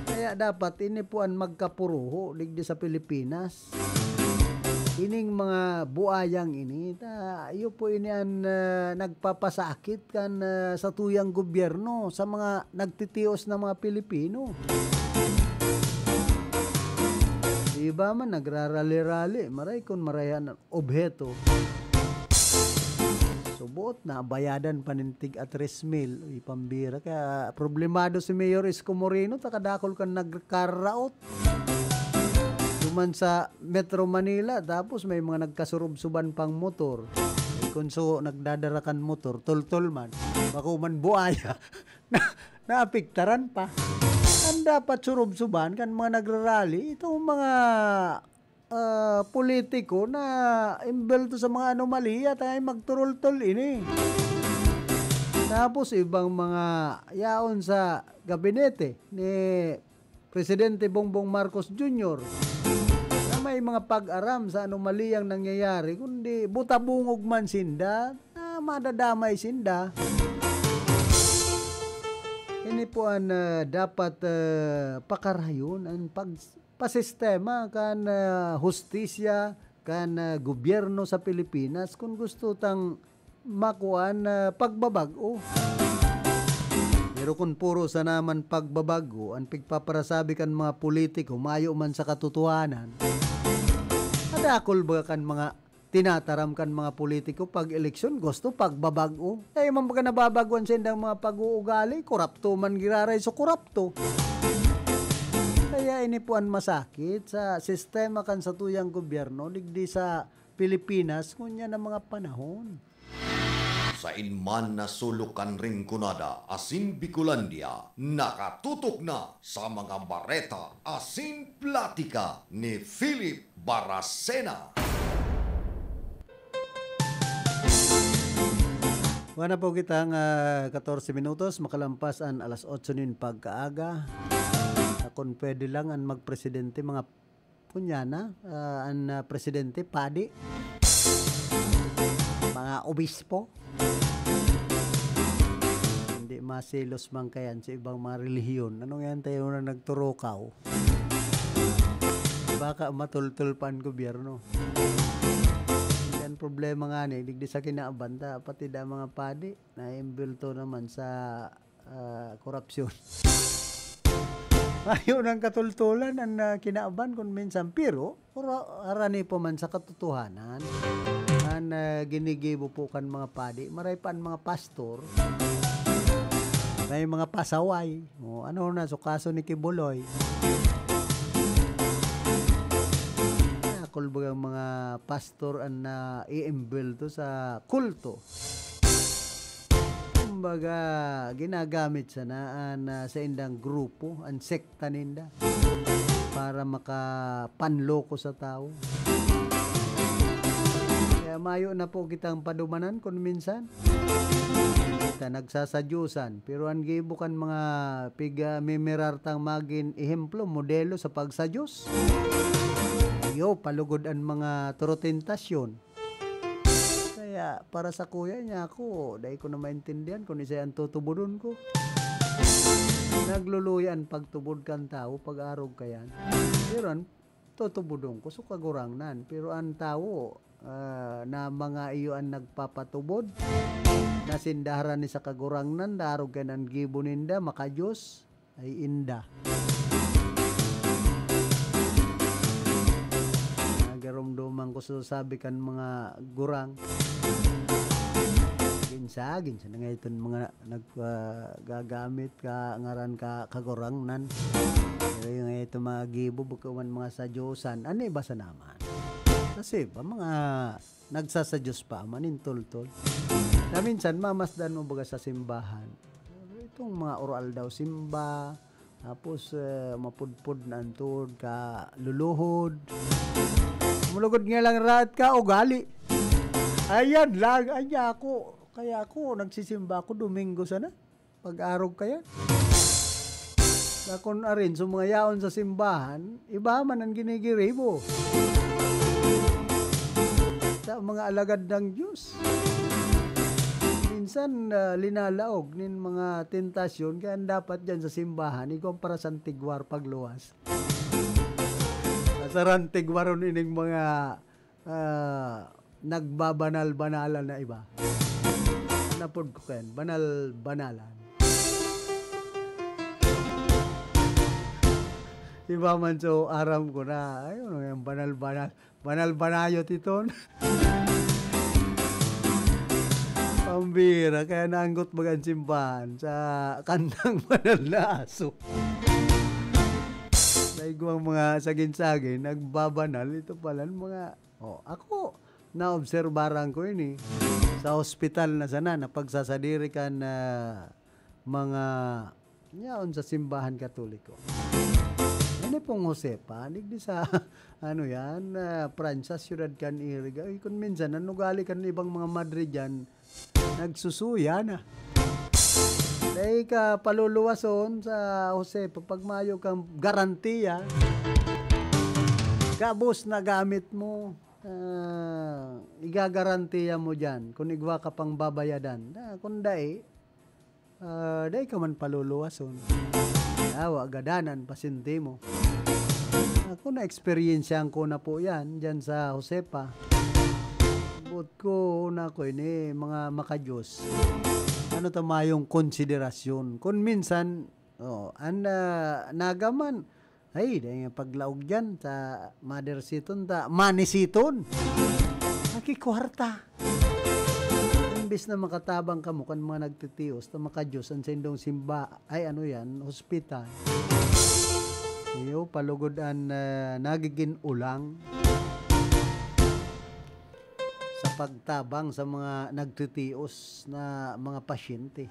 Kaya dapat ini po ang magkapuruho digdi sa Pilipinas. Ining mga buayang ini, iyo po ini ang nagpapasakit kan sa tuyang gobyerno sa mga nagtitios na mga Pilipino. Iba man nagrarali-rali, maray kung marayan obheto. Subot na bayadan panintig at 3,000 ipambira. Kaya problemado si Mayor Isko Moreno, takadakol kan nagkaraot. Duman sa Metro Manila, tapos may mga nagkasurub-suban pang motor. Kung so nagdadarakan motor, tol-tol man, makuman buaya, naapiktaran pa. Ang dapat surub-suban kan mga nagrarally, itong mga politiko na imbelto sa mga anomalya, tayo magturol-tol ini. Tapos ibang mga yaon sa gabinete ni Presidente Bongbong Marcos Jr. na may mga pag-aram sa anomaliyang nangyayari, kundi butabungog man sinda, na madadamay sinda. Ini po ang dapat pakarayon ang pasistema kan hustisya kan gobyerno sa Pilipinas kung gusto tang makuan pagbabago. Pero kung puro sa naman pagbabago, ang pigpaparasabi kan mga politiko, mayo man sa katotohanan, adakol ba kan mga tinataram kan mga politiko pag eleksyon, gusto pagbabago. Eh, man ba ka nababaguan sa indang mga pag-uugali, korapto man giraray so korapto. Kaya ini po ang masakit sa sistema kan sa tuyang gobyerno, digdi sa Pilipinas, kunya na mga panahon.
Sa inman na sulukan ring kunada, asin Bicolandia, nakatutok na sa mga bareta, asin platika ni Philip Baracena.
Wana po kita nga 14 minutos, makalampas ang alas 8 nin pagkaaga. Kung pwede lang ang magpresidente mga punyana, ang presidente padi, mga obispo. Hindi masilos man kayan sa ibang mga relihiyon. Anong yan tayo na nagturokaw? Baka matultul pa ang gobyerno. Yan problema nga ni, digdi sa kinaabanta, pati da mga padi, na imbulto naman sa korupsyon. Ayaw ng katultulan ang kinaaban kung minsan, pero arani po man sa katotohanan ang ginigibo po kan mga padi, maray pa mga pastor, may mga pasaway, ano na, so kaso ni Kibuloy, kulbagang mga pastor ang i-imbelto sa kulto. Kumbaga, ginagamit sana sa indang grupo, ang sekta ninda, para makapanloko sa tao. Kaya mayo na po kitang padumanan kung minsan. Kita nagsasadyusan, pero ang gibukan mga piga-mimirartang magin ehemplo, modelo sa pagsadyos. Yo, palugod ang mga turotentasyon. Kaya para sa kuya niya ako, dahil ko na maintindihan kung isa ang tutubudon ko. nagluluyan pagtubod kan tao pag-arog kayan. Pero an tutubodong ko so kagurangnan. Pero ang tao na mga iyo ang nagpapatubod na sindaharan ni sa kagurangnan darog kan ang gibuninda makajos ay inda. Nagarumduman ko so sabi kan mga gurang ginsa na nga iton mga naggagamit ka ngaran ka kagurangnan. Pero yung ito mga gibo bukawan mga sadyosan ano iba sa naman kasi ba mga nagsasadyos pa manintultol na minsan mamasdan mo baga sa simbahan itong mga oral daw simba tapos mapudpud na antod ka luluhod mulugod nga lang raat ka ugali ayan lang kaya ako nagsisimba ako Domingo sana pag-arog kaya na kung arin so mga yaon sa simbahan iba man ang ginigiribo sa mga alagad ng Diyos minsan linalaog nin mga tentasyon kaya dapat dyan sa simbahan ikumpara sa tigwar pagluwas saran tigwaron ining mga nagbabanal-banalan na iba napod ko kayan banal-banalan iba man so aram ko na ayun yung banal-banayot iton pambira kaya naanggot bagan simbahan sa kandang banal na aso daigwang mga sagin-sagin nagbabanal ito pala mga ako naobserbaran ko ini sa hospital na sana na pagsasadiri ka na mga yaon sa simbahan katoliko ano pong Josepa di sa ano yan Pransas Ciudad kan Iriga kung minsan nanugali kan ibang mga Madrid dyan nagsusuya na dahil ka paluluwason sa Josepa pag mayo kang garantiya kabos na gamit mo igagarantiya mo dyan kung igwa ka pang babayadan kung dahi ka man paluluwason awa gadanan pasinti mo ako na experiencean ko na po yan dyan sa Josepa but ko na ko ini mga makajos ano tamayong konsiderasyon kung minsan nagaman ay dahil paglaog dyan sa mother siton ta manisiton nakikwarta imbis na makatabang ka mo kan mga nagtitios na makajos ang sindong simba ay ano yan hospital iyo palugod ang nagiging ulang sa pagtabang sa mga nagtitios na mga pasyente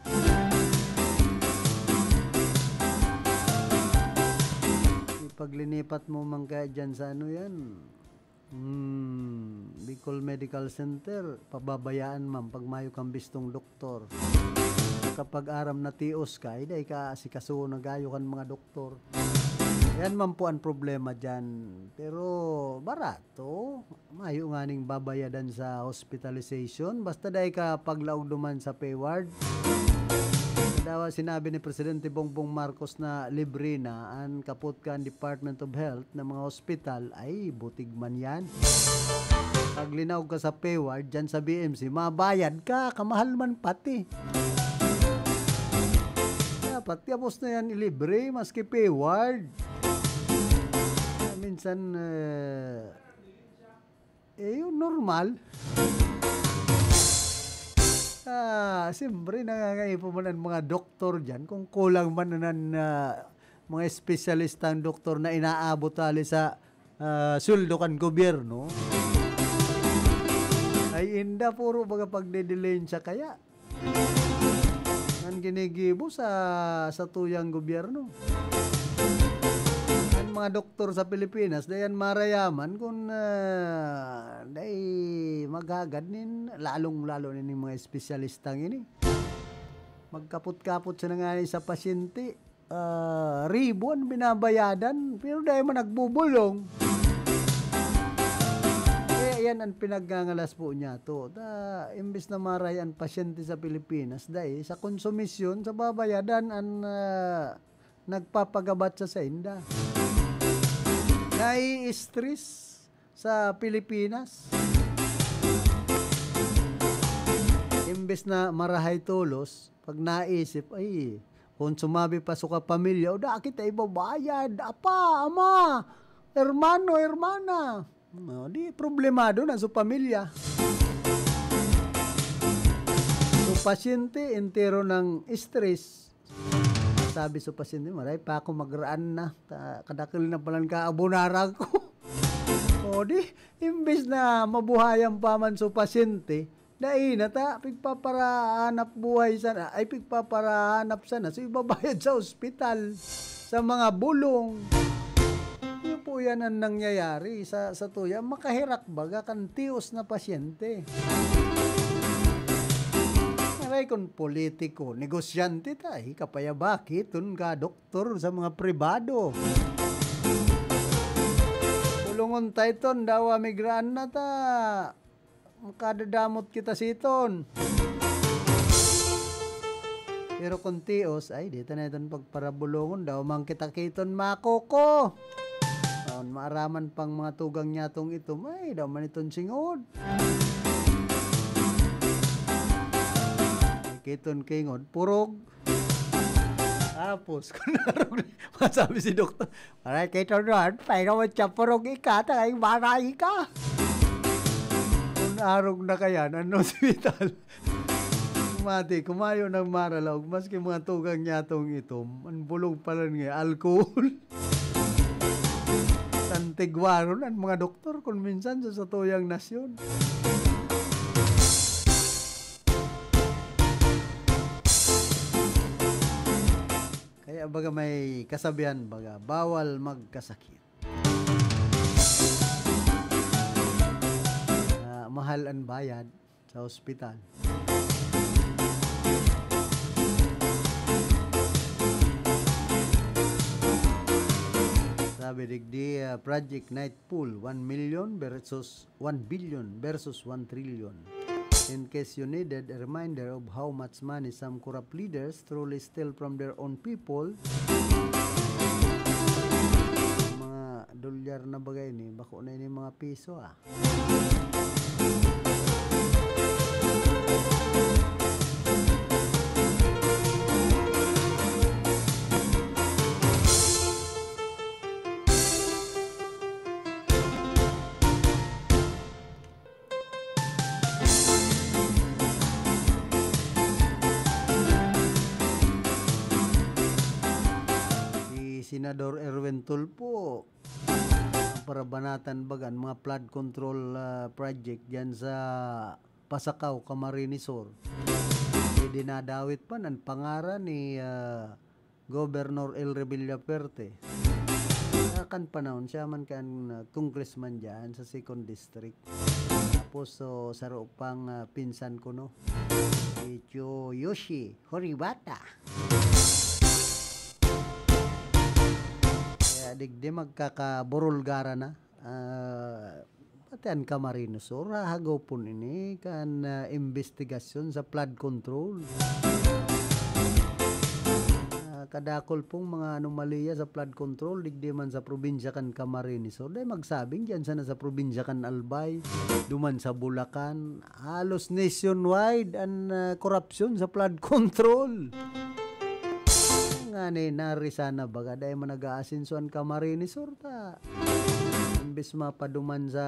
paglinipat mo man kaya dyan sa ano yan Bicol Medical Center pababayaan man pag mayo kang bistong doktor kapag aram na tios ka ay ka si kaso na gayo kan mga doktor yan man po ang problema dyan pero barato mayo nga ning babayadan sa hospitalization basta dahi ka paglaog duman sa payward daw sinabi ni Presidente Bongbong Marcos na libre na ang kaput ka ang Department of Health na mga hospital ay butig man yan pag linaw ka sa payward dyan sa BMC mabayad ka kamahal man pati dapat tapos na yan libre maski payward minsan yun normal siyempre nangangaipo man ang mga doktor dyan kung kulang man na mga espesyalistang doktor na inaabot tali sa suldo kan gobyerno ay inda puro baga pagdedelayin siya kaya ang ginigibo sa tuyang gobyerno ang mga doktor sa Pilipinas dayan marayaman kung day maghagad nin lalong-lalo nin mga espesyalistang ini magkaput-kaput siya nga sa pasyente ribuan binabayadan pero dahil man nagbubulong kaya yan ang pinaggangalas po niya to imbis na maray ang pasyente sa Pilipinas dahil sa konsumisyon sa babayadan ang nagpapagabat sa inda. Nai-stress sa Pilipinas. Imbes na marahay tulos, pag naisip, ay, kung sumabi pa sa pamilya, o da, kita ibabayad, apa, ama, hermano, hermana. No, di problemado na sa pamilya. So, pasyente, entero ng stress. Sabi sa pasyente, maray pa ako magraan na, kadakil na palang kaabunarang ko. O di, imbes na mabuhayan pa man sa pasyente, dahil na ta, pigpaparahanap buhay sana, ay pigpaparahanap sana, so ibabayad sa ospital, sa mga bulong. Yun po yan ang nangyayari sa tuya. Makahirak baga kan tios na pasyente. Maray kung politiko, negosyante tayo, kapaya bakit, tun ka doktor sa mga pribado. Bulungon tayo ton, dawa migraan na ta. Makadadamot kita siton. Pero kung tios, ay, dito na iton pagparabulungon daw, mang kita kiton makoko. Maaraman pang mga tugang nyatong ito, ay, daw man iton singod. Kiton kingod, purog. Tapos, kung narog, masabi si doktor, aray, kiton doon, pay naman siya purog ikata, ay, maray ka. Arog na kaya ng hospital. Mati, kumayo ng maralaw, maski mga tugang nyatong ito, manbulong pala nga, alcohol. Santigwaron ang mga doktor, kung minsan sa tuyang nasyon. Kaya baga may kasabihan, baga, bawal magkasakit. Mahal ang bayad sa ospital. Sabi digdi Project Night Pool, 1 million versus 1 billion versus 1 trillion. In case you needed a reminder of how much money some corrupt leaders truly steal from their own people, mga dolyar na bagay ni, bako na ini mga piso ah. Senador Erwin Tulfo para banatan bagan mga flood control project diyan sa Pasakaw, Camarines Sur. Dinadawit pa ng pangaran ni Governor El Revillaperte. Kan panahon siya man kan congressman diyan sa 2nd District. Tapos sa pang pinsan ko no, si Yoshi Horibata. Digdi magkakaburulgara na pati ang Camarines Sur hagaw po ini kan investigasyon sa flood control. Kadakol pong mga anomalya sa flood control digdi man sa probinsya kan Camarines Sur. Dahil magsabing dyan sana sa probinsya kan Albay, duman sa Bulacan, halos nationwide ang korupsyon sa flood control. Nga ni narisana baga dahil manag-aasinsuan Camarines Sur ta. Imbes mapaduman sa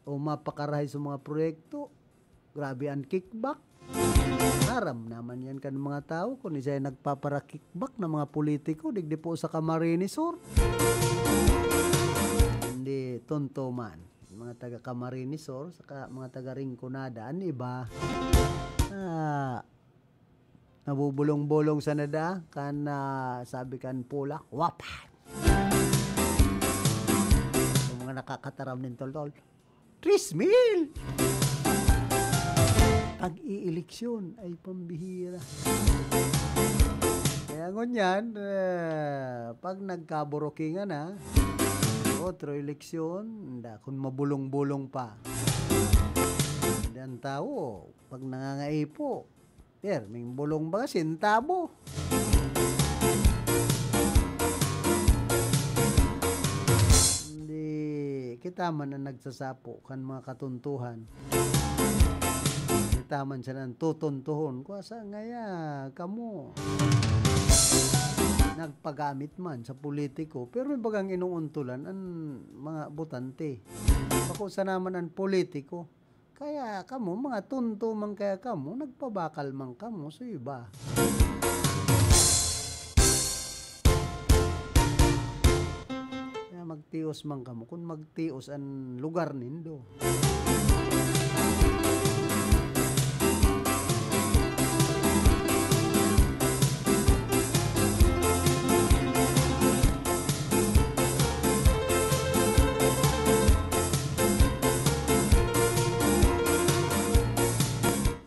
o mapakarahay sa mga proyekto, grabe ang kickback. Haram naman yan kan mga tao kung isa ay nagpapara-kickback ng mga politiko digdi po sa Camarines Sur. Hindi tonto man. Mga taga Camarines Sur, saka mga taga Rinconada, ang iba nabubulong-bulong sa nada kan sabi kan pulak wapan yung mga nakakataram ng tol-tol 3,000 pag-ieleksyon ay pambihira. Kaya ngunyan pag nagkaburokingan na otro eleksyon kung mabulong-bulong pa hindi ang tao pag nangangaipo may bulong ba sintabo. kita man ang nagsasapo kan mga katuntuhan. Kita man siya ng tutuntuhon. Kuasa ngaya, kamo. Nagpagamit man sa politiko. Pero may bagang inuuntulan ang mga butante. Bako sa naman ang politiko. Kaya kamo, mga tunto man kaya kamo, nagpabakal man kamo sa iba. Magtios man kamo kung magtios ang lugar nindo.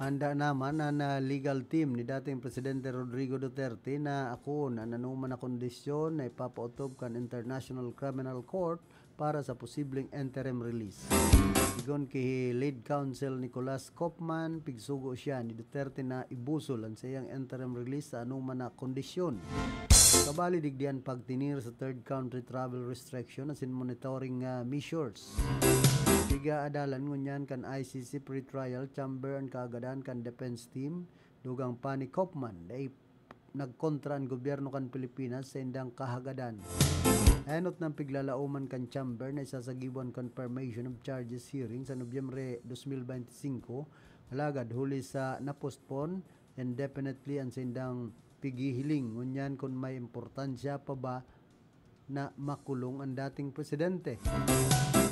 Handa naman ang legal team ni dating Presidente Rodrigo Duterte na ako na nanuman na kondisyon na ipapautob kan International Criminal Court para sa posibleng interim release. Igon kay lead counsel Nicolas Kopman, pigsugo siya ni Duterte na ibusol ang siyang interim release sa anuman na kondisyon. Kabali digdian pagtinir sa third country travel restriction as in monitoring measures. Tiga adalan ngunyan kan ICC pre-trial chamber ang kaagadan kan defense team dugang pa ni Kopman ay nagkontra ang gobyerno kan Pilipinas sa indang kahagadan. Henot ng piglalauman kan chamber na isasagibuan confirmation of charges hearing sa Nobyembre 2025 alagad huli sa napostpone indefinitely ang sindang pigihiling ngunyan kung may importansya pa ba na makulong ang dating presidente.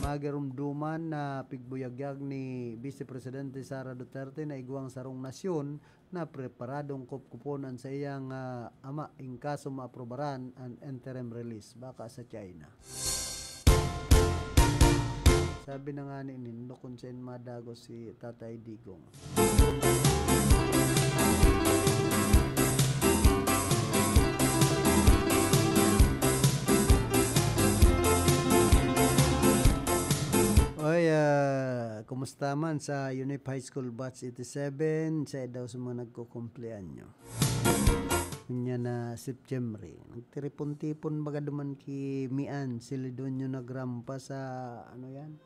Magarumduman na pigbuyagyag ni Vice Presidente Sara Duterte na igwang sarong nasyon na preparadong kupkuponan sa iyang ama in kaso maaprobaran ang interim release baka sa China. Sabi na nga ni Nindo kung saan madago si Tatay Digong. Oy, kumusta man sa Unip High School Batch 87? Siya daw sa mga nagkukumpleanyo. Kunya na September. Nagtiripon-tipon baga duman ki Mian. Sila doon yung nagrampa sa, ano yan?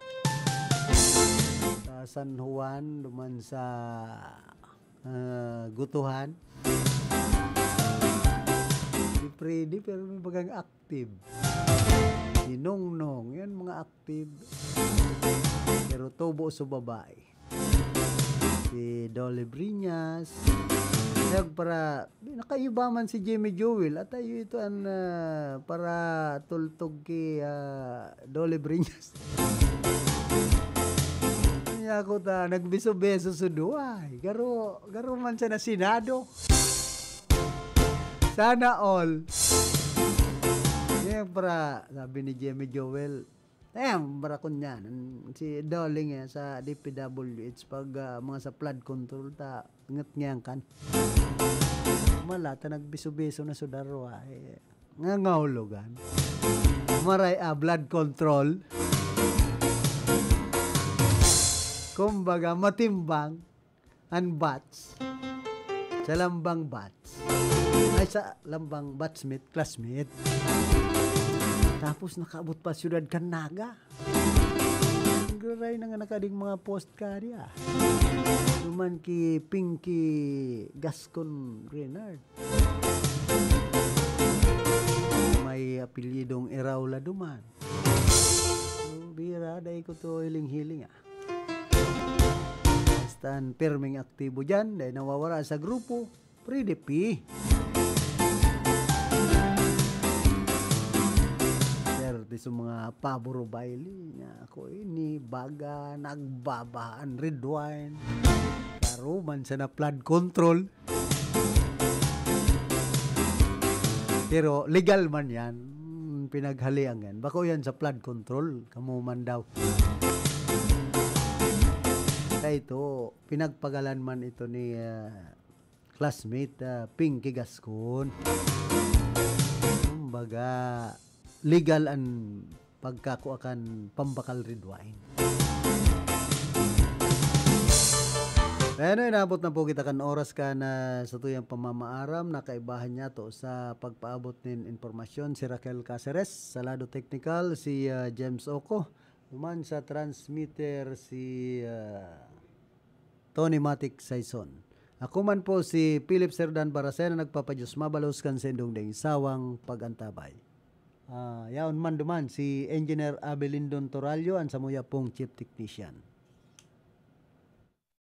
Sa San Juan, duman sa Gutuhan. Di Freddy, pero may bagang active. Si Nong-Nong, yan mga active. Pero tubo sa babae. Si Dolly Briñas. Para nakaiba man si Jimmy Joel at ayo ito ang para tultog kay Dolly Briñas. Niya ko ta nagbiso-beso sa duay. Garo man siya na Senado. Sana all. Yan para sabi ni Jimmy Joel. Para kunyan si Dolly nga sa DPWH pag mga sa flood control ta ngat-ngyan kan. Malata nagbiso-beso na sudaro nga ngawlogan. Maray blood control. Kumbaga matimbang ang bats sa lambang bats ay sa lambang batsmate classmate. Tapos nakaabot pa siyudad Kanaga. Garay na nga nakading mga postcard ya. Duman ki Pinky Gascon Renard. May apelyidong Eraula duman. Bira, dahi ko to hiling-hiling Bastaan perming aktibo dyan, dahi nawawala sa grupo, Pridepi. Di sa mga paboro baili niya ako ini baga nagbabaan red wine karuman sa na flood control pero legal man yan pinaghalian yan bako yan sa flood control kamo man daw kaya ito pinagpagalan man ito ni classmate Pinky Gascon baga legal ang pagkakuakan pambakal red wine. Ano, inabot na po kita kan oras ka na sa tuyang pamamaaram na kaibahan niya to sa pagpaabot nin informasyon si Raquel Caceres, sa lado technical si James Oco, Duman sa transmitter si Tony Matic Saison. Ako man po si Philip Serdan Baracena, nagpapadyos mabalos kan sendong ding sawang pagantabay. Yaon man duman si Engineer Abelindon Toralio, ang samuya pong Chief Technician.